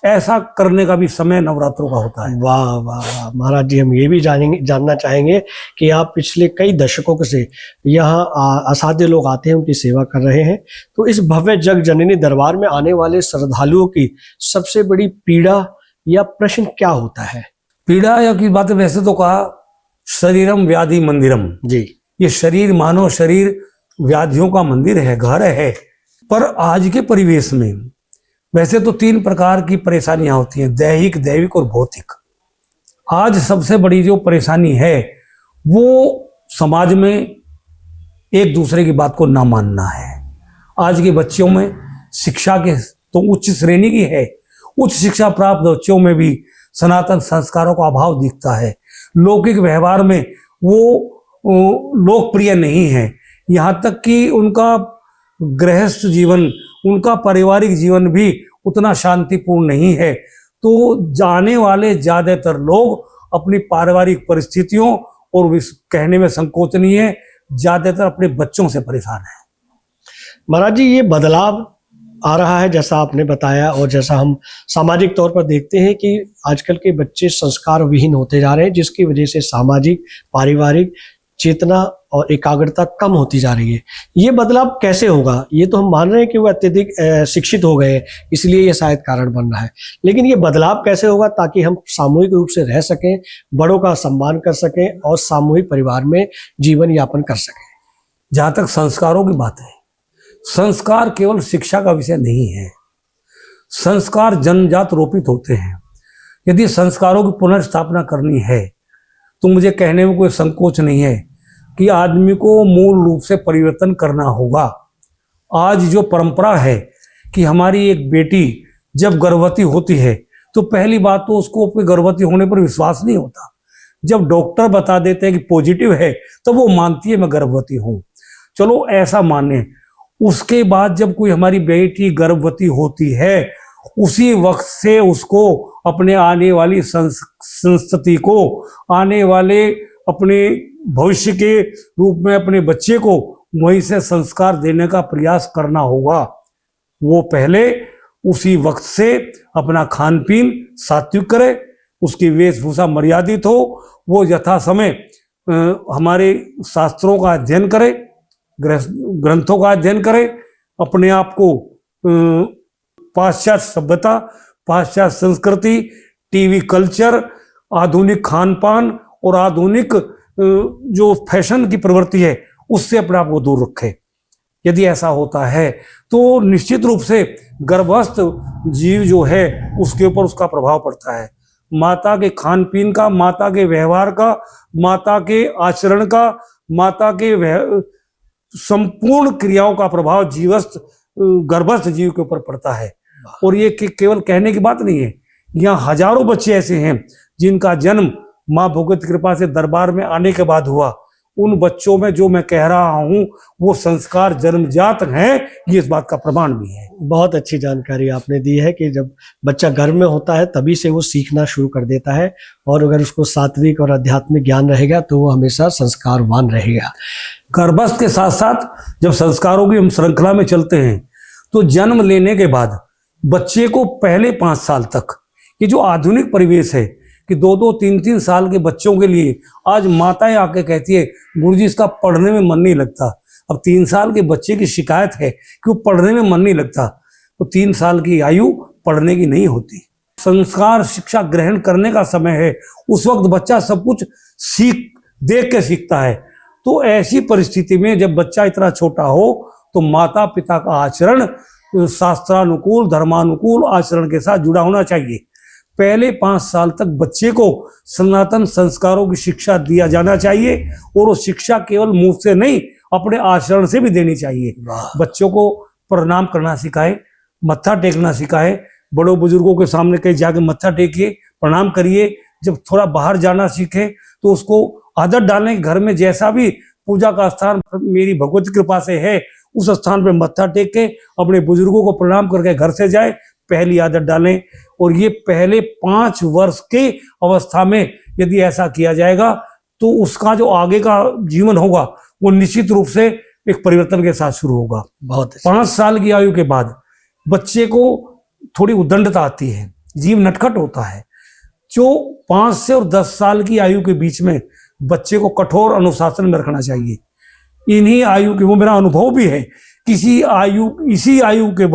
ऐसा करने का भी समय नवरात्रों का होता है। वाह वाह वाह महाराज जी, हम ये भी जानना चाहेंगे कि आप पिछले कई दशकों से यहाँ असाध्य लोग आते हैं, उनकी सेवा कर रहे हैं। तो इस भव्य जग जननी दरबार में आने वाले श्रद्धालुओं की सबसे बड़ी पीड़ा या प्रश्न क्या होता है? पीड़ा या की बात वैसे तो कहा शरीरम व्याधि मंदिरम जी, ये शरीर, मानव शरीर व्याधियों का मंदिर है, घर है। पर आज के परिवेश में वैसे तो 3 प्रकार की परेशानियां होती हैं, दैहिक, दैविक और भौतिक। आज सबसे बड़ी जो परेशानी है वो समाज में एक दूसरे की बात को ना मानना है। आज के बच्चों में शिक्षा के तो उच्च श्रेणी की है, उच्च शिक्षा प्राप्त बच्चों में भी सनातन संस्कारों का अभाव दिखता है। लौकिक व्यवहार में वो लोकप्रिय नहीं है, यहाँ तक कि उनका गृहस्थ जीवन, उनका पारिवारिक जीवन भी उतना शांतिपूर्ण नहीं है। तो जाने वाले ज्यादातर लोग अपनी पारिवारिक परिस्थितियों और कहने में संकोच नहीं है, ज्यादातर अपने बच्चों से परेशान है। महाराज जी, ये बदलाव आ रहा है जैसा आपने बताया, और जैसा हम सामाजिक तौर पर देखते हैं कि आजकल के बच्चे संस्कार विहीन होते जा रहे हैं, जिसकी वजह से सामाजिक पारिवारिक चेतना और एकाग्रता कम होती जा रही है। ये बदलाव कैसे होगा? ये तो हम मान रहे हैं कि वो अत्यधिक शिक्षित हो गए हैं, इसलिए ये शायद कारण बन रहा है, लेकिन ये बदलाव कैसे होगा ताकि हम सामूहिक रूप से रह सकें, बड़ों का सम्मान कर सकें और सामूहिक परिवार में जीवन यापन कर सकें? जहां तक संस्कारों की बात है, संस्कार केवल शिक्षा का विषय नहीं है। संस्कार जन्मजात रोपित होते हैं। यदि संस्कारों की पुनर्स्थापना करनी है तो मुझे कहने में कोई संकोच नहीं है कि आदमी को मूल रूप से परिवर्तन करना होगा। आज जो परंपरा है कि हमारी एक बेटी जब गर्भवती होती है तो पहली बात तो उसको अपने गर्भवती होने पर विश्वास नहीं होता। जब डॉक्टर बता देते हैं कि पॉजिटिव है तो वो मानती है मैं गर्भवती हूं। चलो ऐसा माने, उसके बाद जब कोई हमारी बेटी गर्भवती होती है, उसी वक्त से उसको अपने आने वाली संस्कृति को, आने वाले अपने भविष्य के रूप में अपने बच्चे को वहीं से संस्कार देने का प्रयास करना होगा। वो पहले उसी वक्त से अपना खान पीन सात्विक करे, उसकी वेशभूषा मर्यादित हो, वो यथा समय हमारे शास्त्रों का अध्ययन करे, ग्रंथों का अध्ययन करे, अपने आप को पाश्चात्य सभ्यता, पाश्चात्य संस्कृति, टीवी कल्चर, आधुनिक खान पान और आधुनिक जो फैशन की प्रवृत्ति है उससे अपने आप को दूर रखे। यदि ऐसा होता है तो निश्चित रूप से गर्भस्थ जीव जो है उसके ऊपर उसका प्रभाव पड़ता है। माता के खान पीन का, माता के व्यवहार का, माता के आचरण का, माता के संपूर्ण क्रियाओं का प्रभाव जीवस्थ गर्भस्थ जीव के ऊपर पड़ता है। और ये केवल कहने की बात नहीं है, यहाँ हजारों बच्चे ऐसे हैं जिनका जन्म माँ भगवती कृपा से दरबार में आने के बाद हुआ। उन बच्चों में जो मैं कह रहा हूँ वो संस्कार जन्मजात हैं, ये इस बात का प्रमाण भी है। बहुत अच्छी जानकारी आपने दी है कि जब बच्चा गर्भ में होता है तभी से वो सीखना शुरू कर देता है, और अगर उसको सात्विक और आध्यात्मिक ज्ञान रहेगा तो वो हमेशा संस्कारवान रहेगा। गर्भस्थ के साथ साथ जब संस्कारों की हम श्रृंखला में चलते हैं तो जन्म लेने के बाद बच्चे को पहले 5 साल तक, ये जो आधुनिक परिवेश है कि 2-2, 3-3 साल के बच्चों के लिए आज माताएं आके कहती है गुरुजी इसका पढ़ने में मन नहीं लगता। अब 3 साल के बच्चे की शिकायत है कि वो पढ़ने में मन नहीं लगता, तो 3 साल की आयु पढ़ने की नहीं होती। संस्कार शिक्षा ग्रहण करने का समय है, उस वक्त बच्चा सब कुछ देख के सीखता है। तो ऐसी परिस्थिति में जब बच्चा इतना छोटा हो तो माता पिता का आचरण शास्त्रानुकूल, धर्मानुकूल आचरण के साथ जुड़ा होना चाहिए। पहले 5 साल तक बच्चे को सनातन संस्कारों की शिक्षा दिया जाना चाहिए, और वो शिक्षा केवल मुंह से नहीं अपने आचरण से भी देनी चाहिए। बच्चों को प्रणाम करना सिखाए, मत्था टेकना सिखाए, बड़ों बुजुर्गों के सामने कहीं जाके मत्था टेकिए, प्रणाम करिए। जब थोड़ा बाहर जाना सीखे तो उसको आदत डालें, घर में जैसा भी पूजा का स्थान मेरी भगवती कृपा से है उस स्थान पे मत्था टेक के अपने बुजुर्गों को प्रणाम करके घर से जाए, पहली आदत डालें। और ये पहले 5 वर्ष के अवस्था में यदि ऐसा किया जाएगा तो उसका जो आगे का जीवन होगा वो निश्चित रूप से एक परिवर्तन के साथ शुरू होगा। बहुत 5 साल की आयु के बाद बच्चे को थोड़ी उद्दंडता आती है, जीव नटखट होता है। जो 5 से और 10 साल की आयु के बीच में बच्चे को कठोर अनुशासन में रखना चाहिए। इन्हीं आयु के, वो मेरा अनुभव भी है, इसी आयु के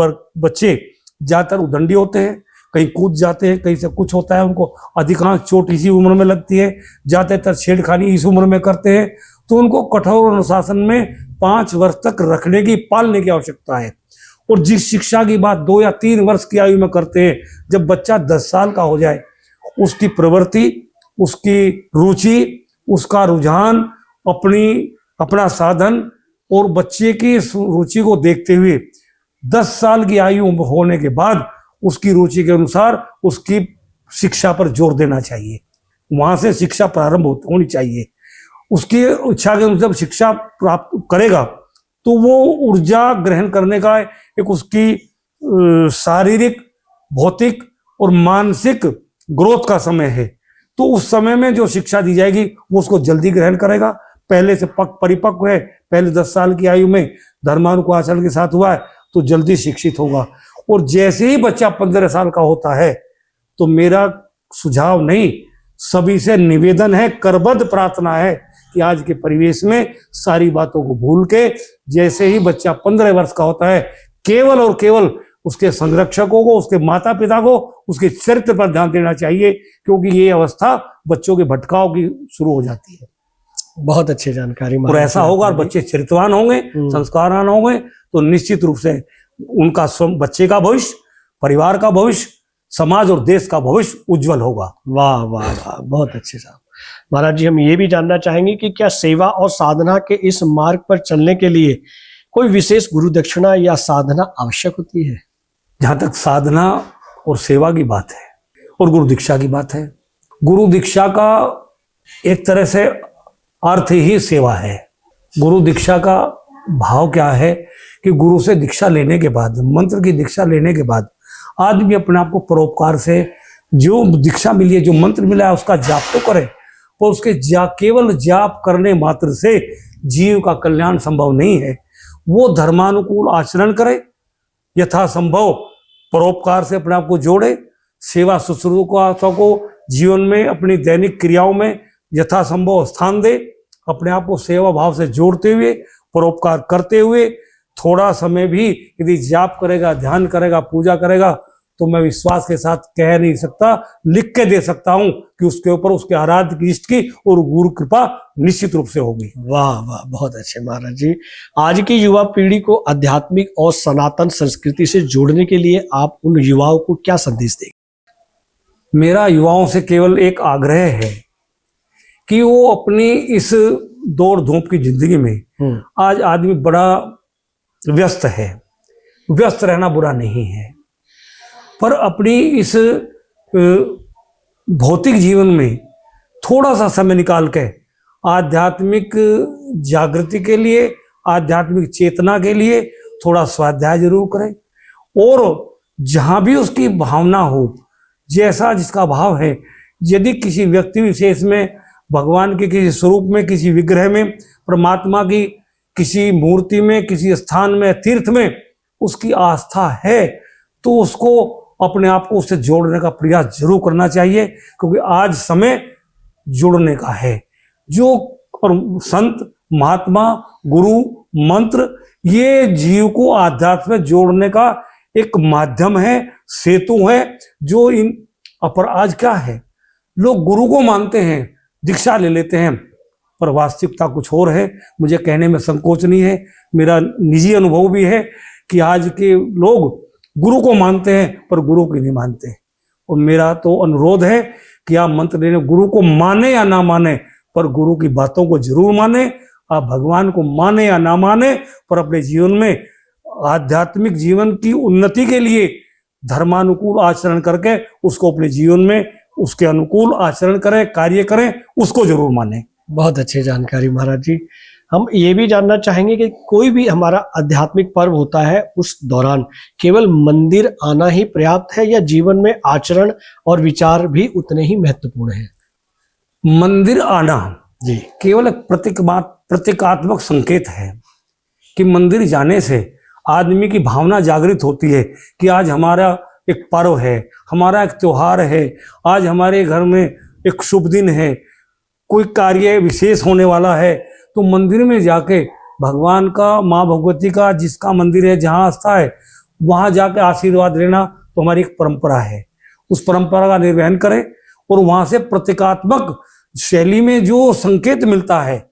बच्चे ज्यादातर उद्दंडी होते हैं, कहीं कूद जाते हैं, कहीं से कुछ होता है, उनको अधिकांश चोट इसी उम्र में लगती है, ज्यादातर छेड़खानी इस उम्र में करते हैं। तो उनको कठोर अनुशासन में 5 वर्ष तक रखने की, पालने की आवश्यकता है। और जिस शिक्षा की बात 2 या 3 वर्ष की आयु में करते हैं, जब बच्चा 10 साल का हो जाए, उसकी प्रवृत्ति, उसकी रुचि, उसका रुझान, अपना साधन और बच्चे की रुचि को देखते हुए 10 साल की आयु होने के बाद उसकी रुचि के अनुसार उसकी शिक्षा पर जोर देना चाहिए। वहां से शिक्षा प्रारंभ होनी चाहिए। उसकी इच्छा के अनुसार शिक्षा प्राप्त करेगा तो वो ऊर्जा ग्रहण करने का एक उसकी शारीरिक, भौतिक और मानसिक ग्रोथ का समय है। तो उस समय में जो शिक्षा दी जाएगी वो उसको जल्दी ग्रहण करेगा। पहले से परिपक्व है, पहले 10 साल की आयु में धर्मानुकूल आचरण के साथ हुआ है तो जल्दी शिक्षित होगा। और जैसे ही बच्चा 15 साल का होता है तो मेरा सुझाव नहीं, सभी से निवेदन है, करबद्ध प्रार्थना है कि आज के परिवेश में सारी बातों को भूल के जैसे ही बच्चा 15 वर्ष का होता है केवल और केवल उसके संरक्षकों को, उसके माता पिता को, उसके चरित्र पर ध्यान देना चाहिए, क्योंकि ये अवस्था बच्चों के भटकाव की शुरू हो जाती है। बहुत अच्छी जानकारी। और ऐसा होगा और बच्चे चरित्रवान होंगे, संस्कारवान होंगे तो निश्चित रूप से उनका बच्चे का भविष्य, परिवार का भविष्य, समाज और देश का भविष्य उज्जवल होगा। वाह वाह वाह, बहुत अच्छे साहब। महाराज जी, हम ये भी जानना चाहेंगे कि क्या सेवा और साधना के इस मार्ग पर चलने के लिए कोई विशेष गुरु दक्षिणा या साधना आवश्यक होती है? जहां तक साधना और सेवा की बात है और गुरु दीक्षा की बात है, गुरु दीक्षा का एक तरह से अर्थ ही सेवा है। गुरु दीक्षा का भाव क्या है कि गुरु से दीक्षा लेने के बाद, मंत्र की दीक्षा लेने के बाद आदमी अपने आप को परोपकार से जो दीक्षा मिली है, जो मंत्र मिला है उसका जाप तो करे, और उसके केवल जाप करने मात्र से जीव का कल्याण संभव नहीं है। वो धर्मानुकूल आचरण करे, यथासंभव परोपकार से अपने आप को जोड़े, सेवा शुश्रूषा को जीवन में अपनी दैनिक क्रियाओं में यथासंभव स्थान दे, अपने आप को सेवा भाव से जोड़ते हुए, परोपकार करते हुए थोड़ा समय भी यदि जाप करेगा, ध्यान करेगा, पूजा करेगा तो मैं विश्वास के साथ कह नहीं सकता, लिख के दे सकता हूं कि उसके ऊपर उसके आराध्य की इष्ट की और गुरु कृपा निश्चित रूप से होगी। वाह वाह, बहुत अच्छे महाराज जी। आज की युवा पीढ़ी को आध्यात्मिक और सनातन संस्कृति से जोड़ने के लिए आप उन युवाओं को क्या संदेश देंगे? मेरा युवाओं से केवल एक आग्रह है कि वो अपनी इस दौड़ धूप की जिंदगी में, आज आदमी बड़ा व्यस्त है, व्यस्त रहना बुरा नहीं है, पर अपनी इस भौतिक जीवन में थोड़ा सा समय निकाल के आध्यात्मिक जागृति के लिए, आध्यात्मिक चेतना के लिए थोड़ा स्वाध्याय जरूर करें। और जहां भी उसकी भावना हो, जैसा जिसका भाव है, यदि किसी व्यक्ति विशेष में, भगवान के किसी स्वरूप में, किसी विग्रह में, परमात्मा की किसी मूर्ति में, किसी स्थान में, तीर्थ में उसकी आस्था है तो उसको अपने आप को उससे जोड़ने का प्रयास जरूर करना चाहिए, क्योंकि आज समय जुड़ने का है। जो और संत, महात्मा, गुरु, मंत्र ये जीव को आध्यात्म में जोड़ने का एक माध्यम है, सेतु है। जो इन पर आज क्या है, लोग गुरु को मानते हैं, दीक्षा ले लेते हैं, पर वास्तविकता कुछ और है। मुझे कहने में संकोच नहीं है, मेरा निजी अनुभव भी है कि आज के लोग गुरु को मानते हैं पर गुरु को नहीं मानते। और मेरा तो अनुरोध है कि आप मंत्र लेने गुरु को माने या ना माने, पर गुरु की बातों को जरूर माने। आप भगवान को माने या ना माने, पर अपने जीवन में आध्यात्मिक जीवन की उन्नति के लिए धर्मानुकूल आचरण करके उसको अपने जीवन में उसके अनुकूल आचरण करें, कार्य करें, उसको जरूर माने। बहुत अच्छी जानकारी महाराज जी। हम ये भी जानना चाहेंगे कि कोई भी हमारा आध्यात्मिक पर्व होता है उस दौरान केवल मंदिर आना ही पर्याप्त है या जीवन में आचरण और विचार भी उतने ही महत्वपूर्ण है? मंदिर आना जी केवल एक प्रतीकात्मक संकेत है कि मंदिर जाने से आदमी की भावना जागृत होती है कि आज हमारा एक पर्व है, हमारा एक त्योहार है, आज हमारे घर में एक शुभ दिन है, कोई कार्य विशेष होने वाला है। तो मंदिर में जाके भगवान का, माँ भगवती का जिसका मंदिर है, जहाँ आस्था है, वहाँ जाके आशीर्वाद लेना तो हमारी एक परंपरा है। उस परंपरा का निर्वहन करें और वहाँ से प्रतीकात्मक शैली में जो संकेत मिलता है,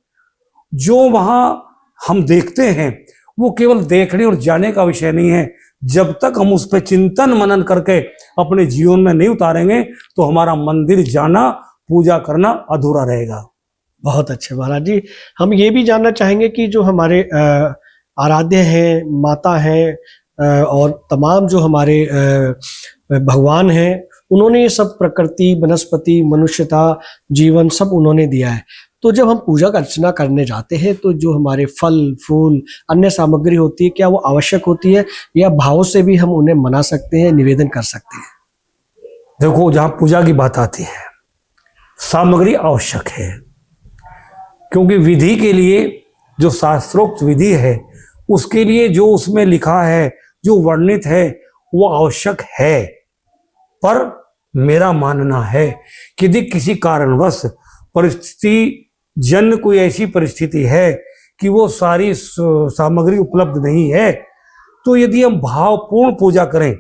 जो वहाँ हम देखते हैं, वो केवल देखने और जाने का विषय नहीं है। जब तक हम उस पर चिंतन मनन करके अपने जीवन में नहीं उतारेंगे तो हमारा मंदिर जाना, पूजा करना अधूरा रहेगा। बहुत अच्छे महाराज जी। हम ये भी जानना चाहेंगे कि जो हमारे आराध्य हैं, माता हैं और तमाम जो हमारे भगवान हैं, उन्होंने ये सब प्रकृति, वनस्पति, मनुष्यता, जीवन सब उन्होंने दिया है, तो जब हम पूजा का अर्चना करने जाते हैं तो जो हमारे फल फूल अन्य सामग्री होती है, क्या वो आवश्यक होती है या भाव से भी हम उन्हें मना सकते हैं, निवेदन कर सकते हैं? देखो, जहां पूजा की बात आती है, सामग्री आवश्यक है, क्योंकि विधि के लिए जो शास्त्रोक्त विधि है उसके लिए जो उसमें लिखा है, जो वर्णित है, वो आवश्यक है। पर मेरा मानना है कि यदि किसी कारणवश परिस्थिति जन कोई ऐसी परिस्थिति है कि वो सारी सामग्री उपलब्ध नहीं है, तो यदि हम भावपूर्ण पूजा करें,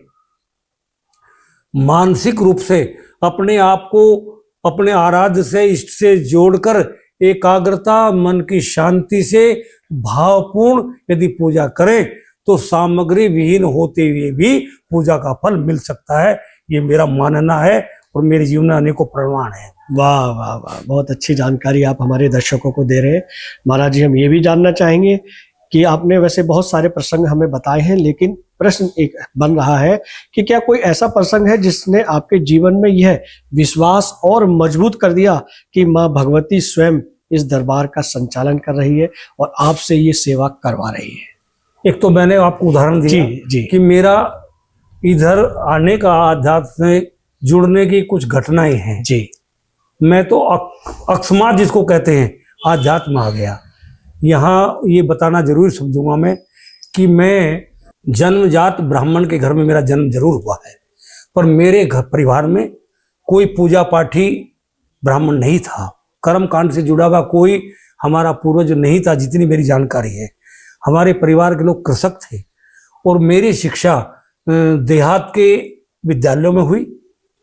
मानसिक रूप से अपने आप को अपने आराध्य से, इष्ट से जोड़कर एकाग्रता, मन की शांति से भावपूर्ण यदि पूजा करें तो सामग्री विहीन होते हुए भी पूजा का फल मिल सकता है। ये मेरा मानना है और मेरे जीवन में अनेकों प्रमाण है। वाह वाह वाह, बहुत अच्छी जानकारी आप हमारे दर्शकों को दे रहे हैं। महाराज जी, हम ये भी जानना चाहेंगे कि आपने वैसे बहुत सारे प्रसंग हमें बताए हैं, लेकिन प्रश्न एक बन रहा है कि क्या कोई ऐसा प्रसंग है जिसने आपके जीवन में यह विश्वास और मजबूत कर दिया कि माँ भगवती स्वयं इस दरबार का संचालन कर रही है और आपसे ये सेवा करवा रही है? एक तो मैंने आपको उदाहरण दिया जी कि मेरा इधर आने का, आध्यात्म से जुड़ने की कुछ घटनाएं हैं जी। मैं तो अकस्मात जिसको कहते हैं आध्यात्म आ गया। यहाँ ये बताना जरूर समझूंगा मैं कि मैं जन्मजात ब्राह्मण के घर में मेरा जन्म जरूर हुआ है, पर मेरे घर परिवार में कोई पूजा पाठी ब्राह्मण नहीं था। कर्म कांड से जुड़ा हुआ कोई हमारा पूर्वज नहीं था, जितनी मेरी जानकारी है। हमारे परिवार के लोग कृषक थे और मेरी शिक्षा देहात के विद्यालयों में हुई।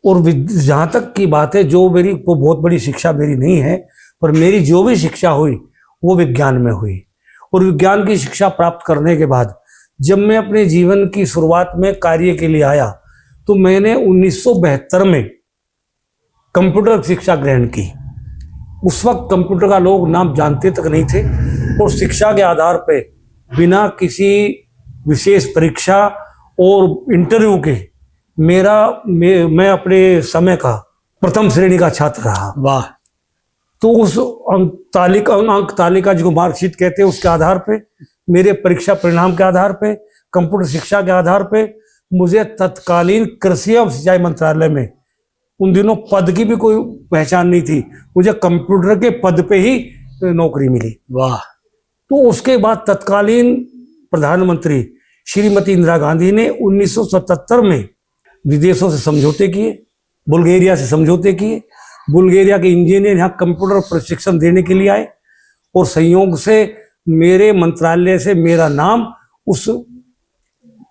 और जहाँ तक की बात है, जो मेरी वो बहुत बड़ी शिक्षा मेरी नहीं है, पर मेरी जो भी शिक्षा हुई वो विज्ञान में हुई। और विज्ञान की शिक्षा प्राप्त करने के बाद जब मैं अपने जीवन की शुरुआत में कार्य के लिए आया तो मैंने 1972 में कंप्यूटर शिक्षा ग्रहण की। उस वक्त कंप्यूटर का लोग नाम जानते तक नहीं थे और शिक्षा के आधार पे बिना किसी विशेष परीक्षा और इंटरव्यू के मैं अपने समय का प्रथम श्रेणी का छात्र रहा। वाह। तो उस अंक तालिका जिसको मार्कशीट कहते हैं, उसके आधार पे, मेरे परीक्षा परिणाम के आधार पे, कंप्यूटर शिक्षा के आधार पे मुझे तत्कालीन कृषि एवं सिंचाई मंत्रालय में, उन दिनों पद की भी कोई पहचान नहीं थी, मुझे कंप्यूटर के पद पे ही नौकरी मिली। वाह। तो उसके बाद तत्कालीन प्रधानमंत्री श्रीमती इंदिरा गांधी ने 1977 में विदेशों से समझौते किए, बुल्गारिया से समझौते किए। बुल्गारिया के इंजीनियर यहाँ कंप्यूटर प्रशिक्षण देने के लिए आए और संयोग से मेरे मंत्रालय से मेरा नाम उस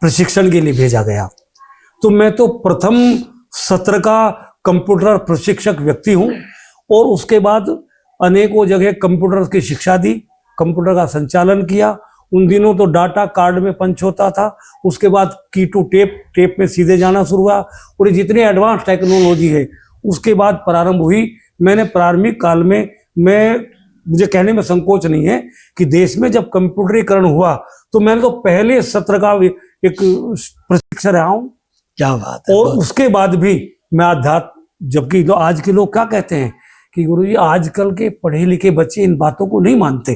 प्रशिक्षण के लिए भेजा गया। तो मैं तो प्रथम सत्र का कंप्यूटर प्रशिक्षक व्यक्ति हूँ और उसके बाद अनेकों जगह कंप्यूटर की शिक्षा दी, कंप्यूटर का संचालन किया। उन दिनों तो डाटा कार्ड में पंच होता था, उसके बाद की टू टेप में सीधे जाना शुरू हुआ और ये जितनी एडवांस टेक्नोलॉजी है उसके बाद प्रारंभ हुई। मैंने प्रारंभिक काल में, मुझे कहने में संकोच नहीं है कि देश में जब कंप्यूटरीकरण हुआ तो मैंने तो पहले सत्र का एक प्रशिक्षण रहा हूँ। क्या बात है। और उसके बाद भी मैं अध्यात्म, जबकि तो आज के लोग क्या कहते हैं कि गुरुजी आजकल के पढ़े लिखे बच्चे इन बातों को नहीं मानते,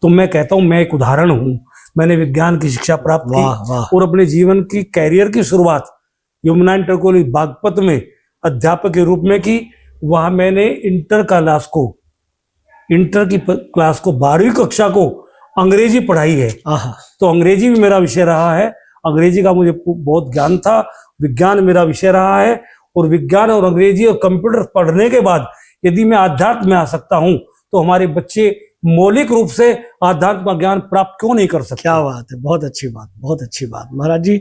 तो मैं कहता हूं मैं एक उदाहरण हूं। मैंने विज्ञान की शिक्षा प्राप्त की और अपने जीवन की कैरियर की शुरुआत यमुना इंटर कॉलेज बागपत में अध्यापक के रूप में की। वहां मैंने इंटर की क्लास को 12वीं कक्षा को अंग्रेजी पढ़ाई है। तो अंग्रेजी भी मेरा विषय रहा है, अंग्रेजी का मुझे बहुत ज्ञान था। विज्ञान मेरा विषय रहा है और विज्ञान और अंग्रेजी और कंप्यूटर पढ़ने के बाद यदि मैं आध्यात्म में आ सकता हूं तो हमारे बच्चे मौलिक रूप से आध्यात्म का ज्ञान प्राप्त क्यों नहीं कर सकते। क्या बात है, बहुत अच्छी बात, बहुत अच्छी बात। महाराज जी,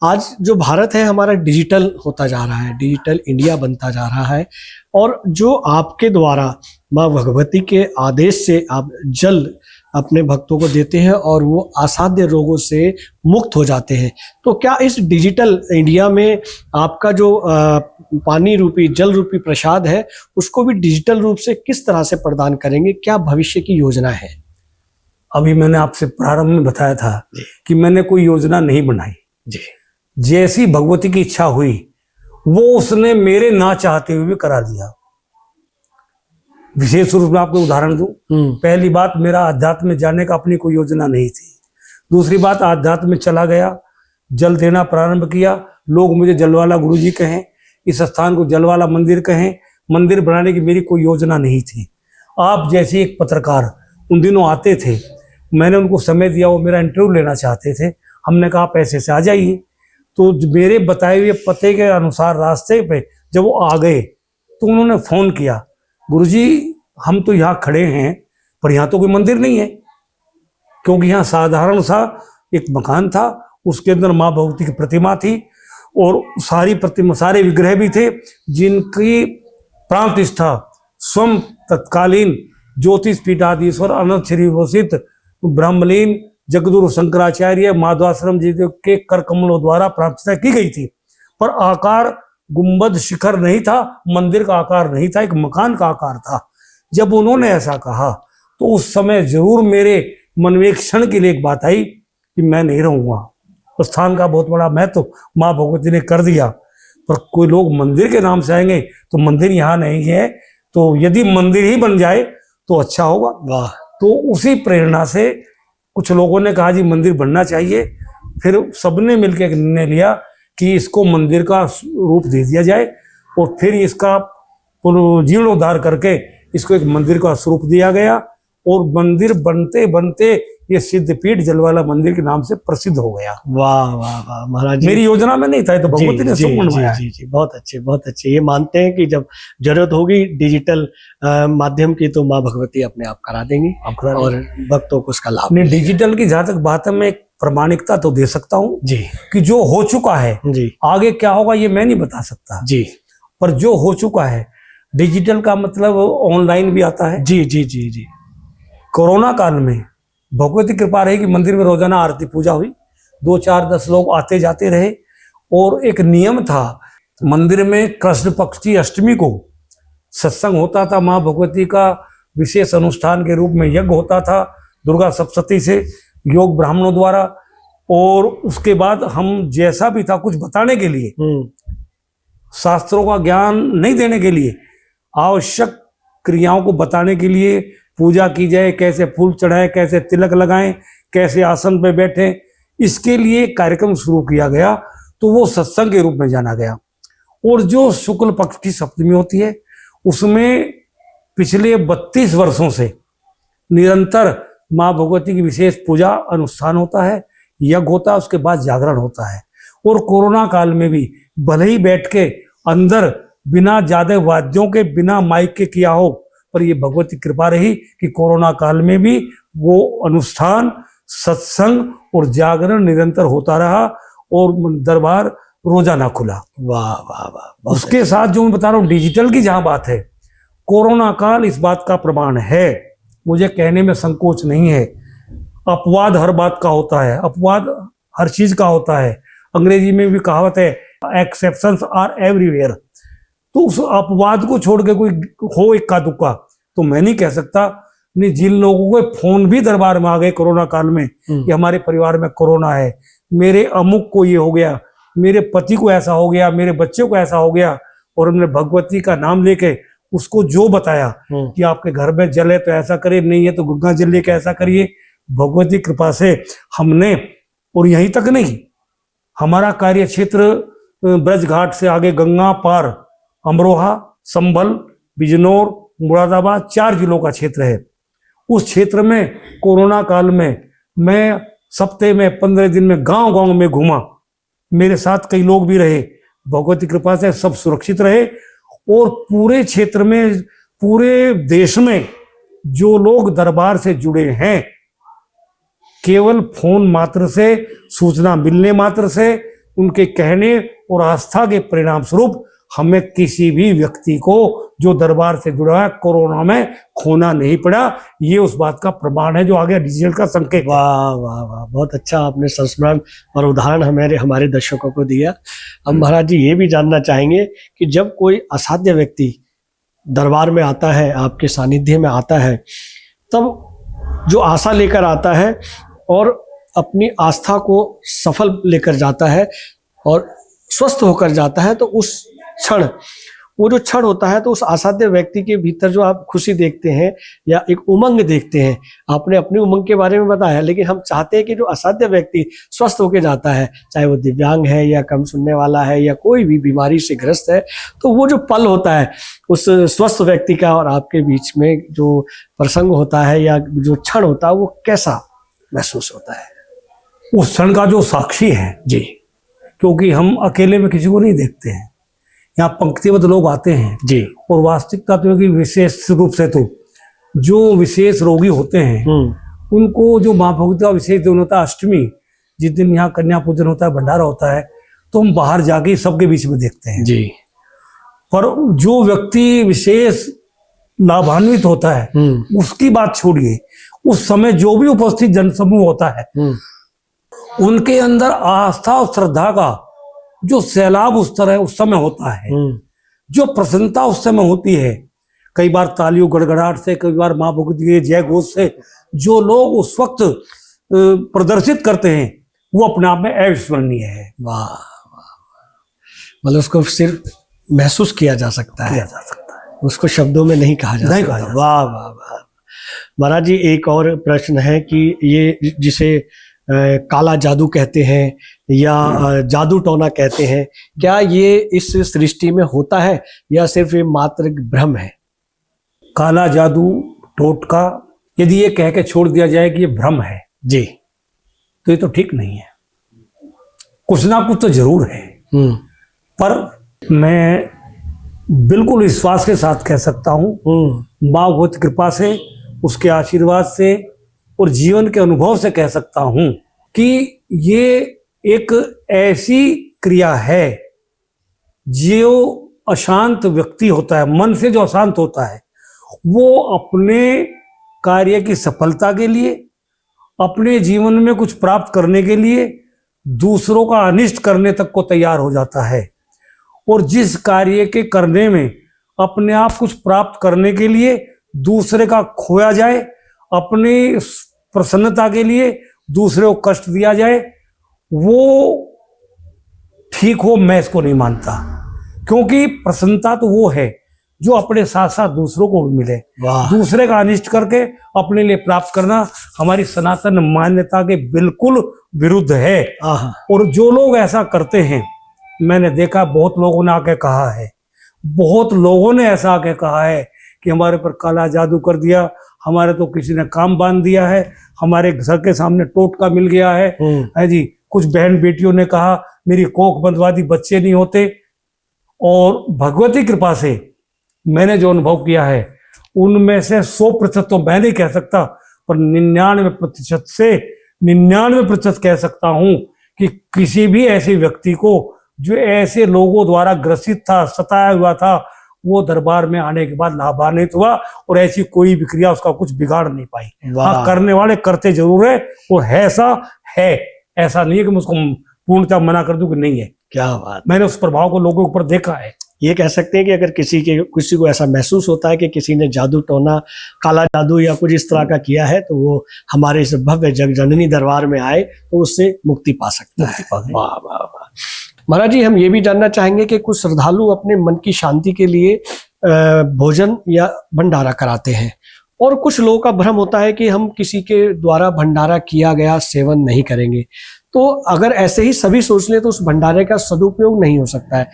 आज जो भारत है हमारा डिजिटल होता जा रहा है, डिजिटल इंडिया बनता जा रहा है और जो आपके द्वारा माँ भगवती के आदेश से आप जल अपने भक्तों को देते हैं और वो असाध्य रोगों से मुक्त हो जाते हैं, तो क्या इस डिजिटल इंडिया में आपका जो पानी रूपी, जल रूपी प्रसाद है उसको भी डिजिटल रूप से किस तरह से प्रदान करेंगे? क्या भविष्य की योजना है? अभी मैंने आपसे प्रारंभ में बताया था कि मैंने कोई योजना नहीं बनाई जी। जैसी भगवती की इच्छा हुई वो उसने मेरे ना चाहते हुए भी करा दिया। विशेष रूप में आपको उदाहरण दूं, पहली बात, मेरा आध्यात्म में जाने का अपनी कोई योजना नहीं थी। दूसरी बात, आध्यात्म में चला गया, जल देना प्रारंभ किया, लोग मुझे जलवाला गुरुजी कहें, इस स्थान को जलवाला मंदिर कहें, मंदिर बनाने की मेरी कोई योजना नहीं थी। आप जैसे एक पत्रकार उन दिनों आते थे, मैंने उनको समय दिया, वो मेरा इंटरव्यू लेना चाहते थे, हमने कहा पैसे से आ जाइए। तो मेरे बताए हुए पते के अनुसार रास्ते पे जब वो आ गए तो उन्होंने फ़ोन किया, गुरुजी हम तो यहाँ खड़े हैं पर यहाँ तो कोई मंदिर नहीं है, क्योंकि यहाँ साधारण सा एक मकान था, उसके अंदर माँ भगवती की प्रतिमा थी और सारी प्रतिमा, सारे विग्रह भी थे जिनकी प्राण प्रतिष्ठा स्वयं तत्कालीन ज्योतिष पीठाधीश्वर अनंत श्री वसित ब्रह्मलीन जगदुरु शंकराचार्य माधवाश्रम जी के कर कमलों द्वारा प्राप्त की गई थी। पर आकार गुंबद शिखर नहीं था, मंदिर का आकार नहीं था, एक मकान का आकार था। जब उन्होंने ऐसा कहा तो उस समय जरूर मेरे मन में एक क्षण के लिए एक बात आई कि मैं नहीं रहूंगा। उस स्थान का बहुत बड़ा महत्व माँ भगवती ने कर दिया, पर कोई लोग मंदिर के नाम से आएंगे तो मंदिर यहाँ नहीं है, तो यदि मंदिर ही बन जाए तो अच्छा होगा। वाह। तो उसी प्रेरणा से कुछ लोगों ने कहा जी मंदिर बनना चाहिए, फिर सबने मिलकर एक निर्णय लिया कि इसको मंदिर का रूप दे दिया जाए और फिर इसका पुनर्जीर्णोद्धार करके इसको एक मंदिर का स्वरूप दिया गया और मंदिर बनते बनते ये सिद्धपीठ जलवाला मंदिर के नाम से प्रसिद्ध हो गया। वाह वाह वाह महाराज जी, मेरी योजना में नहीं था, तो भगवती ने सब बनवाया। जी जी, बहुत अच्छे बहुत अच्छे। ये मानते हैं कि जब जरूरत होगी डिजिटल माध्यम की तो माँ भगवती अपने आप करा देंगी और भक्तों को उसका लाभ। नहीं, डिजिटल की जहां तक बात है, मैं एक प्रामाणिकता तो दे सकता हूँ जी कि जो हो चुका है जी, आगे क्या होगा ये मैं नहीं बता सकता जी, पर जो हो चुका है, डिजिटल का मतलब ऑनलाइन भी आता है। जी जी जी जी। कोरोना काल में भगवती कृपा रही कि मंदिर में रोजाना आरती पूजा हुई, 2 4 10 लोग आते जाते रहे और एक नियम था मंदिर में कृष्ण पक्ष की अष्टमी को सत्संग होता था, माँ भगवती का विशेष अनुष्ठान के रूप में यज्ञ होता था दुर्गा सप्तशती से योग ब्राह्मणों द्वारा। और उसके बाद हम जैसा भी था कुछ बताने के लिए, शास्त्रों का ज्ञान नहीं देने के लिए, आवश्यक क्रियाओं को बताने के लिए, पूजा की जाए, कैसे फूल चढ़ाएं, कैसे तिलक लगाएं, कैसे आसन पे बैठें, इसके लिए कार्यक्रम शुरू किया गया। तो वो सत्संग के रूप में जाना गया। और जो शुक्ल पक्ष की सप्तमी होती है उसमें पिछले 32 वर्षों से निरंतर माँ भगवती की विशेष पूजा अनुष्ठान होता है, यज्ञ होता है, उसके बाद जागरण होता है। और कोरोना काल में भी भले ही बैठ के अंदर बिना ज्यादा वाद्यों के, बिना माइक के किया हो, पर ये भगवती कृपा रही कि कोरोना काल में भी वो अनुष्ठान, सत्संग और जागरण निरंतर होता रहा और दरबार रोजाना खुला। वाह वाह वाह। उसके साथ जो मैं बता रहा हूँ डिजिटल की जहां बात है, कोरोना काल इस बात का प्रमाण है, मुझे कहने में संकोच नहीं है। अपवाद हर बात का होता है, अपवाद हर चीज का होता है। अंग्रेजी में भी कहावत है एक्सेप्शंस आर एवरीवेयर। तो उस अपवाद को छोड़ के कोई हो इक्का दुक्का तो मैं नहीं कह सकता। नहीं, जिन लोगों के फोन भी दरबार में आ गए कोरोना काल में कि हमारे परिवार में कोरोना है, मेरे अमुक को ये हो गया, मेरे पति को ऐसा हो गया, मेरे बच्चे को ऐसा हो गया, और हमने भगवती का नाम लेके उसको जो बताया कि आपके घर में जल है तो ऐसा करिए, नहीं है तो गंगा जल लेके ऐसा करिए, भगवती कृपा से हमने, और यहीं तक नहीं, हमारा कार्य क्षेत्र ब्रज घाट से आगे गंगा पार अमरोहा, संभल, बिजनौर, मुरादाबाद 4 जिलों का क्षेत्र है। उस क्षेत्र में कोरोना काल में मैं सप्ताह में 15 दिन में गांव-गांव में घूमा, मेरे साथ कई लोग भी रहे, भगवती कृपा से सब सुरक्षित रहे। और पूरे क्षेत्र में, पूरे देश में जो लोग दरबार से जुड़े हैं, केवल फोन मात्र से, सूचना मिलने मात्र से, उनके कहने और आस्था के परिणाम स्वरूप हमें किसी भी व्यक्ति को जो दरबार से जुड़ा है कोरोना में खोना नहीं पड़ा। ये उस बात का प्रमाण है जो आगे डिजिटल का संकेत। वाह वाह वाह, बहुत अच्छा आपने संस्मरण और उदाहरण हमारे दर्शकों को दिया। अब महाराज जी ये भी जानना चाहेंगे कि जब कोई असाध्य व्यक्ति दरबार में आता है, आपके सानिध्य में आता है, तब जो आशा लेकर आता है और अपनी आस्था को सफल लेकर जाता है और स्वस्थ होकर जाता है, तो उस क्षण वो जो क्षण होता है तो उस असाध्य व्यक्ति के भीतर जो आप खुशी देखते हैं या एक उमंग देखते हैं, आपने अपनी उमंग के बारे में बताया, लेकिन हम चाहते हैं कि जो असाध्य व्यक्ति स्वस्थ होकर जाता है, चाहे वो दिव्यांग है या कम सुनने वाला है या कोई भी बीमारी से ग्रस्त है, तो वो जो पल होता है उस स्वस्थ व्यक्ति का और आपके बीच में जो प्रसंग होता है या जो क्षण होता है, वो कैसा महसूस होता है? उस क्षण का जो साक्षी है जी। क्योंकि हम अकेले में किसी को नहीं देखते हैं, यहाँ पंक्तिबद्ध लोग आते हैं जी। और वास्तविकता तो है कि विशेष रूप से तो जो विशेष रोगी होते हैं उनको जो माँ भगवती का विशेष दिन होता है अष्टमी, जिस दिन यहाँ कन्या पूजन होता है, भंडारा होता है, तो हम बाहर जाके सबके बीच में देखते हैं जी। पर जो व्यक्ति विशेष लाभान्वित होता है उसकी बात छोड़िए, उस समय जो भी उपस्थित जनसमूह होता है उनके अंदर आस्था और श्रद्धा का जो सैलाब उस तरह उस समय होता है, जो प्रसन्नता उस समय होती है, कई बार तालियों गड़गड़ाहट से, कई बार माँ भगवती के जय घोष से जो लोग उस वक्त प्रदर्शित करते हैं वो अपने आप में अविस्मरणीय है। वाह वाह, मतलब उसको सिर्फ महसूस किया जा सकता है, उसको शब्दों में नहीं कहा जा सकता। वाह वाह वाह। महाराज जी, एक और प्रश्न है कि ये जिसे काला जादू कहते हैं या जादू टोना कहते हैं, क्या ये इस सृष्टि में होता है या सिर्फ ये मात्र भ्रम है? काला जादू टोटका यदि ये कह के छोड़ दिया जाए कि ये भ्रम है जी, तो ये तो ठीक नहीं है, कुछ ना कुछ तो जरूर है। पर मैं बिल्कुल विश्वास के साथ कह सकता हूँ, माँ भगवती कृपा से, उसके आशीर्वाद से और जीवन के अनुभव से कह सकता हूं कि ये एक ऐसी क्रिया है जो अशांत व्यक्ति होता है, मन से जो अशांत होता है, वो अपने कार्य की सफलता के लिए, अपने जीवन में कुछ प्राप्त करने के लिए दूसरों का अनिष्ट करने तक को तैयार हो जाता है। और जिस कार्य के करने में अपने आप कुछ प्राप्त करने के लिए दूसरे का खोया जाए, अपनी प्रसन्नता के लिए दूसरे को कष्ट दिया जाए, वो ठीक हो, मैं इसको नहीं मानता। क्योंकि प्रसन्नता तो वो है जो अपने साथ साथ दूसरों को भी मिले। दूसरे का अनिष्ट करके अपने लिए प्राप्त करना हमारी सनातन मान्यता के बिल्कुल विरुद्ध है। और जो लोग ऐसा करते हैं, मैंने देखा बहुत लोगों ने आके कहा है, बहुत लोगों ने ऐसा आके कहा है कि हमारे पर काला जादू कर दिया, हमारे तो किसी ने काम बांध दिया है, हमारे घर के सामने टोटका मिल गया है जी। कुछ बहन बेटियों ने कहा मेरी कोख बंधवा दी, बच्चे नहीं होते। और भगवती कृपा से मैंने जो अनुभव किया है उनमें से 100% तो मैं नहीं कह सकता, पर 99% से 99% कह सकता हूं कि किसी भी ऐसे व्यक्ति को जो ऐसे लोगों द्वारा ग्रसित था, सताया हुआ था, वो दरबार में आने के बाद लाभान्वित हुआ और ऐसी कोई भी क्रिया उसका कुछ बिगाड़ नहीं पाई। हाँ, करने वाले करते जरूर है, और ऐसा है, ऐसा नहीं है कि मैं उसको पूर्णतः मना कर दूं कि नहीं है। क्या बात, मैंने उस प्रभाव को लोगों के ऊपर देखा है। ये कह सकते हैं कि अगर किसी को ऐसा महसूस होता है कि किसी ने जादू टोना, काला जादू या कुछ इस तरह का किया है, तो वो हमारे इस भव्य जगजननी दरबार में आए तो उससे मुक्ति पा सकता है। वाह वाह वाह। महाराज जी, हम ये भी जानना चाहेंगे कि कुछ श्रद्धालु अपने मन की शांति के लिए भोजन या भंडारा कराते हैं, और कुछ लोगों का भ्रम होता है कि हम किसी के द्वारा भंडारा किया गया सेवन नहीं करेंगे। तो अगर ऐसे ही सभी सोच ले तो उस भंडारे का सदुपयोग नहीं हो सकता है।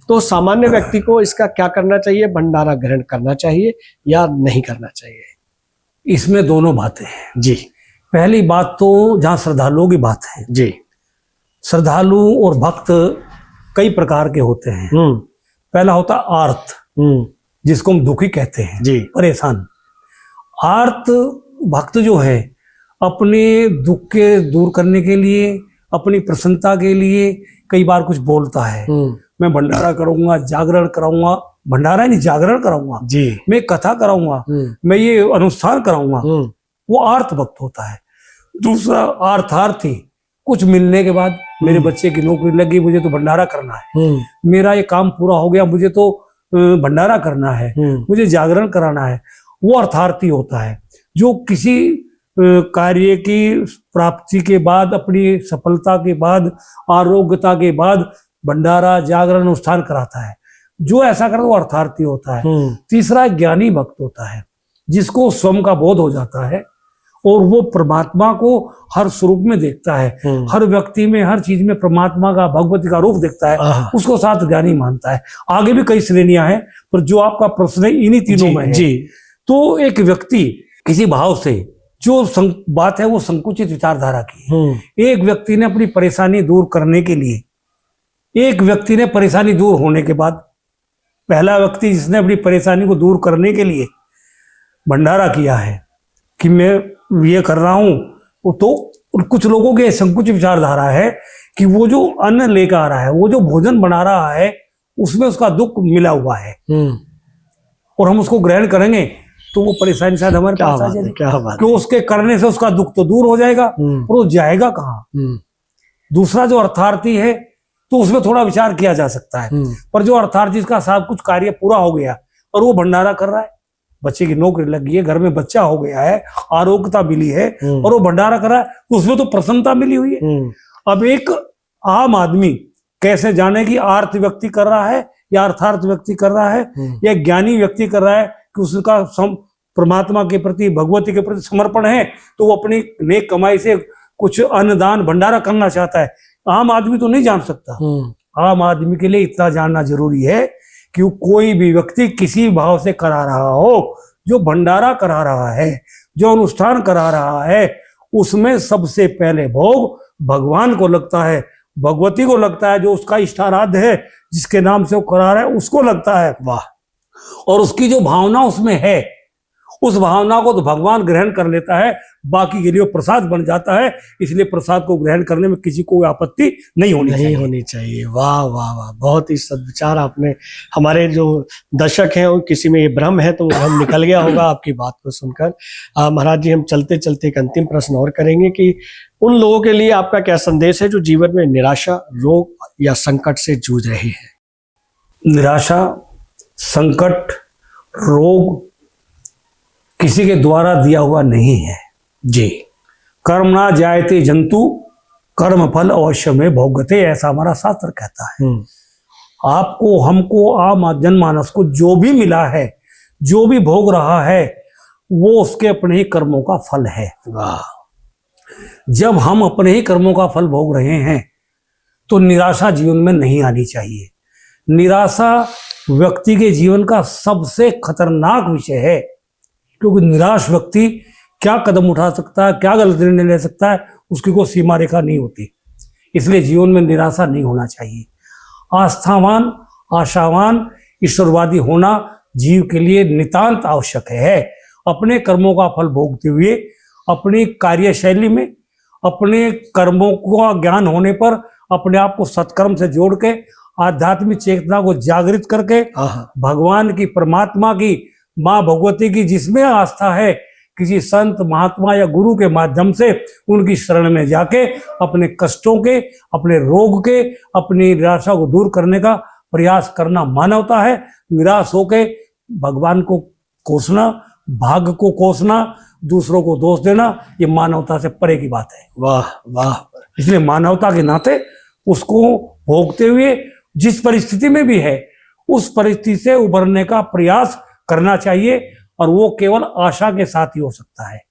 तो सामान्य व्यक्ति को इसका क्या करना चाहिए? भंडारा ग्रहण करना चाहिए या नहीं करना चाहिए? इसमें दोनों बातें हैं जी। पहली बात तो जहाँ श्रद्धालुओं की बात है जी, श्रद्धालु और भक्त कई प्रकार के होते हैं। पहला होता आर्त, जिसको हम दुखी कहते हैं जी, परेशान। आर्त भक्त जो है अपने दुख के दूर करने के लिए, अपनी प्रसन्नता के लिए कई बार कुछ बोलता है, मैं भंडारा करूंगा, जागरण कराऊंगा, भंडारा नहीं जागरण कराऊंगा जी, मैं कथा कराऊंगा, मैं ये अनुष्ठान कराऊंगा, वो आर्त भक्त होता है। दूसरा अर्थार्थी, कुछ मिलने के बाद मेरे बच्चे की नौकरी लगी, मुझे तो भंडारा करना है, मेरा ये काम पूरा हो गया, मुझे तो भंडारा करना है, मुझे जागरण कराना है, वो अर्थार्थी होता है। जो किसी कार्य की प्राप्ति के बाद, अपनी सफलता के बाद, आरोग्यता के बाद भंडारा जागरण अनुष्ठान कराता है, जो ऐसा करे वो अर्थार्थी होता है। तीसरा ज्ञानी भक्त होता है, जिसको स्वयं का बोध हो जाता है और वो परमात्मा को हर स्वरूप में देखता है, हर व्यक्ति में, हर चीज में परमात्मा का, भगवती का रूप देखता है, उसको साथ ज्ञानी मानता है। आगे भी कई श्रेणियां हैं, पर जो आपका प्रश्न है इन्हीं तीनों में है। जी। तो एक व्यक्ति किसी भाव से, जो बात है वो संकुचित विचारधारा की है। एक व्यक्ति ने अपनी परेशानी दूर करने के लिए, एक व्यक्ति ने परेशानी दूर होने के बाद, पहला व्यक्ति जिसने अपनी परेशानी को दूर करने के लिए भंडारा किया है कि मैं ये कर रहा हूं, तो कुछ लोगों के संकुचित विचारधारा है कि वो जो अन्न लेकर आ रहा है, वो जो भोजन बना रहा है, उसमें उसका दुख मिला हुआ है और हम उसको ग्रहण करेंगे तो वो परेशानी शायद हमारे पास आ जाएगी। क्या बात है, क्यों उसके करने से उसका दुख तो दूर हो जाएगा, और वो जाएगा कहाँ। दूसरा जो अर्थार्थी है तो उसमें थोड़ा विचार किया जा सकता है, पर जो अर्थार्थी का सब कुछ कार्य पूरा हो गया और वो भंडारा कर रहा है, बच्चे की नौकरी लग गई है, घर में बच्चा हो गया है, आरोग्यता मिली है और वो भंडारा कर रहा है, तो उसमें तो प्रसन्नता मिली हुई है। अब एक आम आदमी कैसे जाने कि आर्थ व्यक्ति कर रहा है या अर्थार्थ व्यक्ति कर रहा है या ज्ञानी व्यक्ति कर रहा है कि उसका परमात्मा के प्रति, भगवती के प्रति समर्पण है, तो वो अपनी नेक कमाई से कुछ अन्नदान भंडारा करना चाहता है। आम आदमी तो नहीं जान सकता। आम आदमी के लिए इतना जानना जरूरी है कि कोई भी व्यक्ति किसी भाव से करा रहा हो, जो भंडारा करा रहा है, जो अनुष्ठान करा रहा है, उसमें सबसे पहले भोग भगवान को लगता है, भगवती को लगता है, जो उसका इष्टाराध्य है, जिसके नाम से वो करा रहा है उसको लगता है। वाह। और उसकी जो भावना उसमें है, उस भावना को तो भगवान ग्रहण कर लेता है, बाकी के लिए प्रसाद बन जाता है। इसलिए प्रसाद को ग्रहण करने में किसी को आपत्ति नहीं होनी चाहिए। वाह वाह वाह, बहुत ही सद्विचार आपने। हमारे जो दर्शक हैं और किसी में ये भ्रम है तो वो भ्रम निकल गया होगा आपकी बात को सुनकर। महाराज जी, हम चलते चलते एक अंतिम प्रश्न और करेंगे कि उन लोगों के लिए आपका क्या संदेश है जो जीवन में निराशा, रोग या संकट से जूझ रहे हैं? निराशा, संकट, रोग किसी के द्वारा दिया हुआ नहीं है जी। कर्म ना जायते जंतु, कर्म फल अवश्य में भोगते, ऐसा हमारा शास्त्र कहता है। आपको, हमको, आम जनमानस को जो भी मिला है, जो भी भोग रहा है, वो उसके अपने ही कर्मों का फल है। जब हम अपने ही कर्मों का फल भोग रहे हैं तो निराशा जीवन में नहीं आनी चाहिए। निराशा व्यक्ति के जीवन का सबसे खतरनाक विषय है, क्योंकि निराश व्यक्ति क्या कदम उठा सकता है, क्या गलत निर्णय ले सकता है, उसकी कोई सीमा रेखा नहीं होती। इसलिए जीवन में निराशा नहीं होना चाहिए। आस्थावान, आशावान, ईश्वरवादी होना जीव के लिए नितांत आवश्यक है। अपने कर्मों का फल भोगते हुए, अपनी कार्यशैली में अपने कर्मों का ज्ञान होने पर अपने आप को सत्कर्म से जोड़ के, आध्यात्मिक चेतना को जागृत करके, भगवान की, परमात्मा की, माँ भगवती की जिसमें आस्था है, किसी संत महात्मा या गुरु के माध्यम से उनकी शरण में जाके अपने कष्टों के, अपने रोग के, अपनी निराशा को दूर करने का प्रयास करना मानवता है। निराश होके भगवान को कोसना, भाग्य को कोसना, दूसरों को दोष देना, ये मानवता से परे की बात है। वाह वाह। इसलिए मानवता के नाते उसको भोगते हुए जिस परिस्थिति में भी है, उस परिस्थिति से उभरने का प्रयास करना चाहिए, और वो केवल आशा के साथ ही हो सकता है।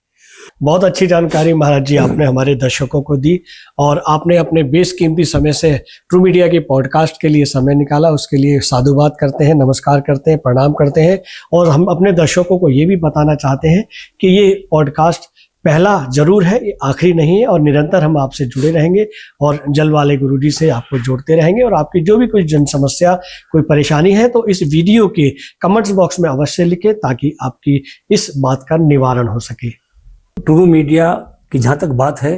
बहुत अच्छी जानकारी महाराज जी आपने हमारे दर्शकों को दी, और आपने अपने बेशकीमती समय से ट्रू मीडिया के पॉडकास्ट के लिए समय निकाला, उसके लिए साधुवाद करते हैं, नमस्कार करते हैं, प्रणाम करते हैं। और हम अपने दर्शकों को ये भी बताना चाहते हैं कि ये पॉडकास्ट पहला जरूर है, ये आखिरी नहीं है, और निरंतर हम आपसे जुड़े रहेंगे और जल वाले गुरुजी से आपको जोड़ते रहेंगे। और आपकी जो भी कोई जन समस्या, कोई परेशानी है तो इस वीडियो के कमेंट्स बॉक्स में अवश्य लिखें, ताकि आपकी इस बात का निवारण हो सके। ट्रू मीडिया की जहाँ तक बात है,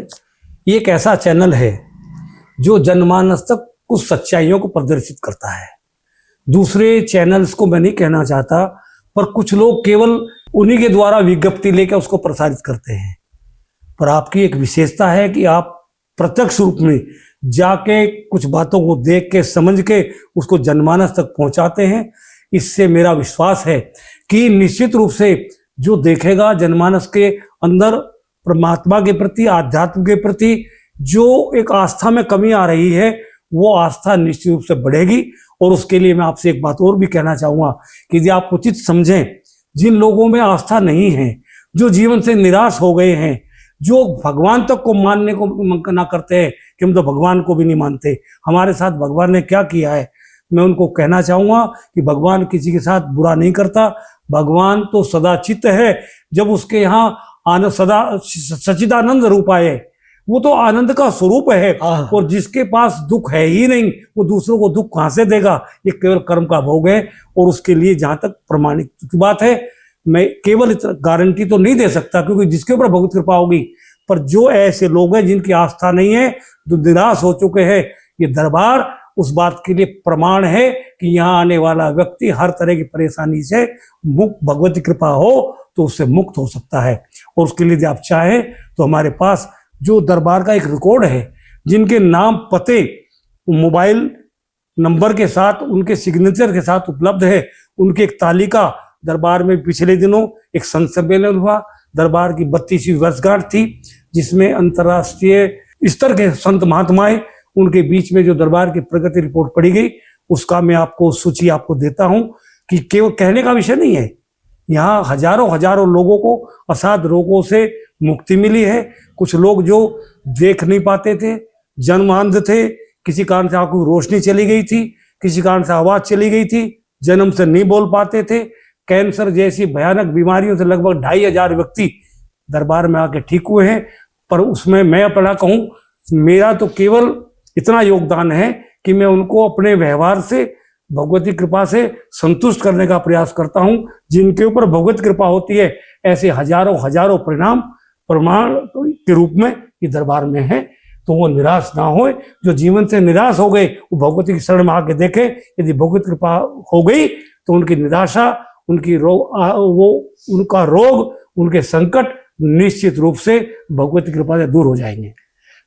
ये एक ऐसा चैनल है जो जनमानस तक कुछ सच्चाइयों को प्रदर्शित करता है। दूसरे चैनल्स को मैं नहीं कहना चाहता, पर कुछ लोग केवल उन्हीं के द्वारा विज्ञप्ति लेकर उसको प्रसारित करते हैं। पर आपकी एक विशेषता है कि आप प्रत्यक्ष रूप में जाके कुछ बातों को देख के, समझ के उसको जनमानस तक पहुंचाते हैं। इससे मेरा विश्वास है कि निश्चित रूप से जो देखेगा, जनमानस के अंदर परमात्मा के प्रति, आध्यात्म के प्रति जो एक आस्था में कमी आ रही है, वो आस्था निश्चित रूप से बढ़ेगी और उसके लिए मैं आपसे एक बात और भी कहना चाहूँगा कि यदि आप उचित समझें, जिन लोगों में आस्था नहीं है, जो जीवन से निराश हो गए हैं, जो भगवान तक को मानने को ना करते हैं कि हम तो भगवान को भी नहीं मानते, हमारे साथ भगवान ने क्या किया है, मैं उनको कहना चाहूँगा कि भगवान किसी के साथ बुरा नहीं करता। भगवान तो सदाचित है। जब उसके यहाँ आनंद सदा सच्चिदानंद रूप आए, वो तो आनंद का स्वरूप है। और जिसके पास दुख है ही नहीं, वो दूसरों को दुख कहाँ से देगा? ये केवल कर्म का भोग है। और उसके लिए जहाँ तक प्रमाणिक बात है, मैं केवल गारंटी तो नहीं दे सकता, क्योंकि जिसके ऊपर भगवत कृपा होगी, पर जो ऐसे लोग हैं जिनकी आस्था नहीं है, जो निराश हो चुके हैं, ये दरबार उस बात के लिए प्रमाण है कि यहाँ आने वाला व्यक्ति हर तरह की परेशानी से मुक्त, भगवत कृपा हो तो उससे मुक्त हो सकता है। और उसके लिए यदि आप चाहें तो हमारे पास जो दरबार का एक रिकॉर्ड है, जिनके नाम, पते, मोबाइल नंबर के साथ, उनके सिग्नेचर के साथ उपलब्ध है, उनकी एक तालिका दरबार में पिछले दिनों एक संत सम्मेलन हुआ। दरबार की 32वीं वर्षगांठ थी, जिसमें अंतर्राष्ट्रीय स्तर के संत महात्माएं, उनके बीच में जो दरबार की प्रगति रिपोर्ट पढ़ी गई, उसका मैं आपको सूची आपको देता हूं कि केवल कहने का विषय नहीं है। यहाँ हजारों लोगों को असाध रोगों से मुक्ति मिली है। कुछ लोग जो देख नहीं पाते थे, जन्मांध थे, किसी कारण से आंखों की रोशनी चली गई थी, किसी कारण से आवाज चली गई थी, जन्म से नहीं बोल पाते थे, कैंसर जैसी भयानक बीमारियों से लगभग 2500 व्यक्ति दरबार में आके ठीक हुए हैं। पर उसमें मैं अपना कहूँ, मेरा तो केवल इतना योगदान है कि मैं उनको अपने व्यवहार से, भगवती कृपा से संतुष्ट करने का प्रयास करता हूं। जिनके ऊपर भगवत कृपा होती है, ऐसे हजारों परिणाम प्रमाण के रूप में ये दरबार में है। तो वो निराश ना हो। जो जीवन से निराश हो गए, वो भगवती की शरण में आके देखे, यदि भगवत कृपा हो गई तो उनकी निराशा, उनकी उनका रोग, उनके संकट निश्चित रूप से भगवती कृपा से दूर हो जाएंगे।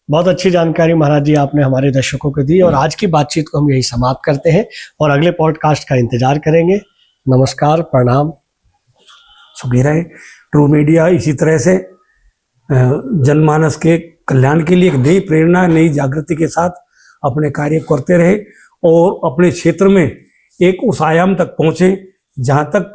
बहुत अच्छी जानकारी महाराज जी आपने हमारे दर्शकों को दी, और आज की बातचीत को हम यही समाप्त करते हैं और अगले पॉडकास्ट का इंतजार करेंगे। नमस्कार, प्रणाम। सुखी रहे। ट्रू मीडिया इसी तरह से जनमानस के कल्याण के लिए एक नई प्रेरणा, नई जागृति के साथ अपने कार्य करते रहे और अपने क्षेत्र में एक उस आयाम तक पहुंचे जहां तक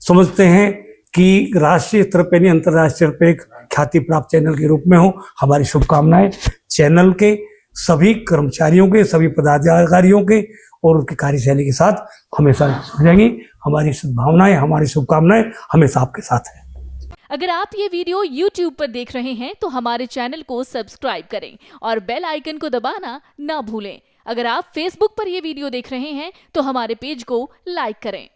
समझते हैं कि राष्ट्रीय स्तर पर नहीं, अंतर्राष्ट्रीय स्तर पर एक ख्याति प्राप्त चैनल के रूप में हो। हमारी शुभकामनाएं चैनल के सभी कर्मचारियों के, सभी पदाधिकारियों के और उनकी कार्यशैली के साथ हमेशा रहेंगी। हमारी सद्भावनाएं, हमारी शुभकामनाएं हमेशा आपके साथ है। अगर आप ये वीडियो YouTube पर देख रहे हैं तो हमारे चैनल को सब्सक्राइब करें और बेल आइकन को दबाना ना भूलें। अगर आप Facebook पर ये वीडियो देख रहे हैं तो हमारे पेज को लाइक करें।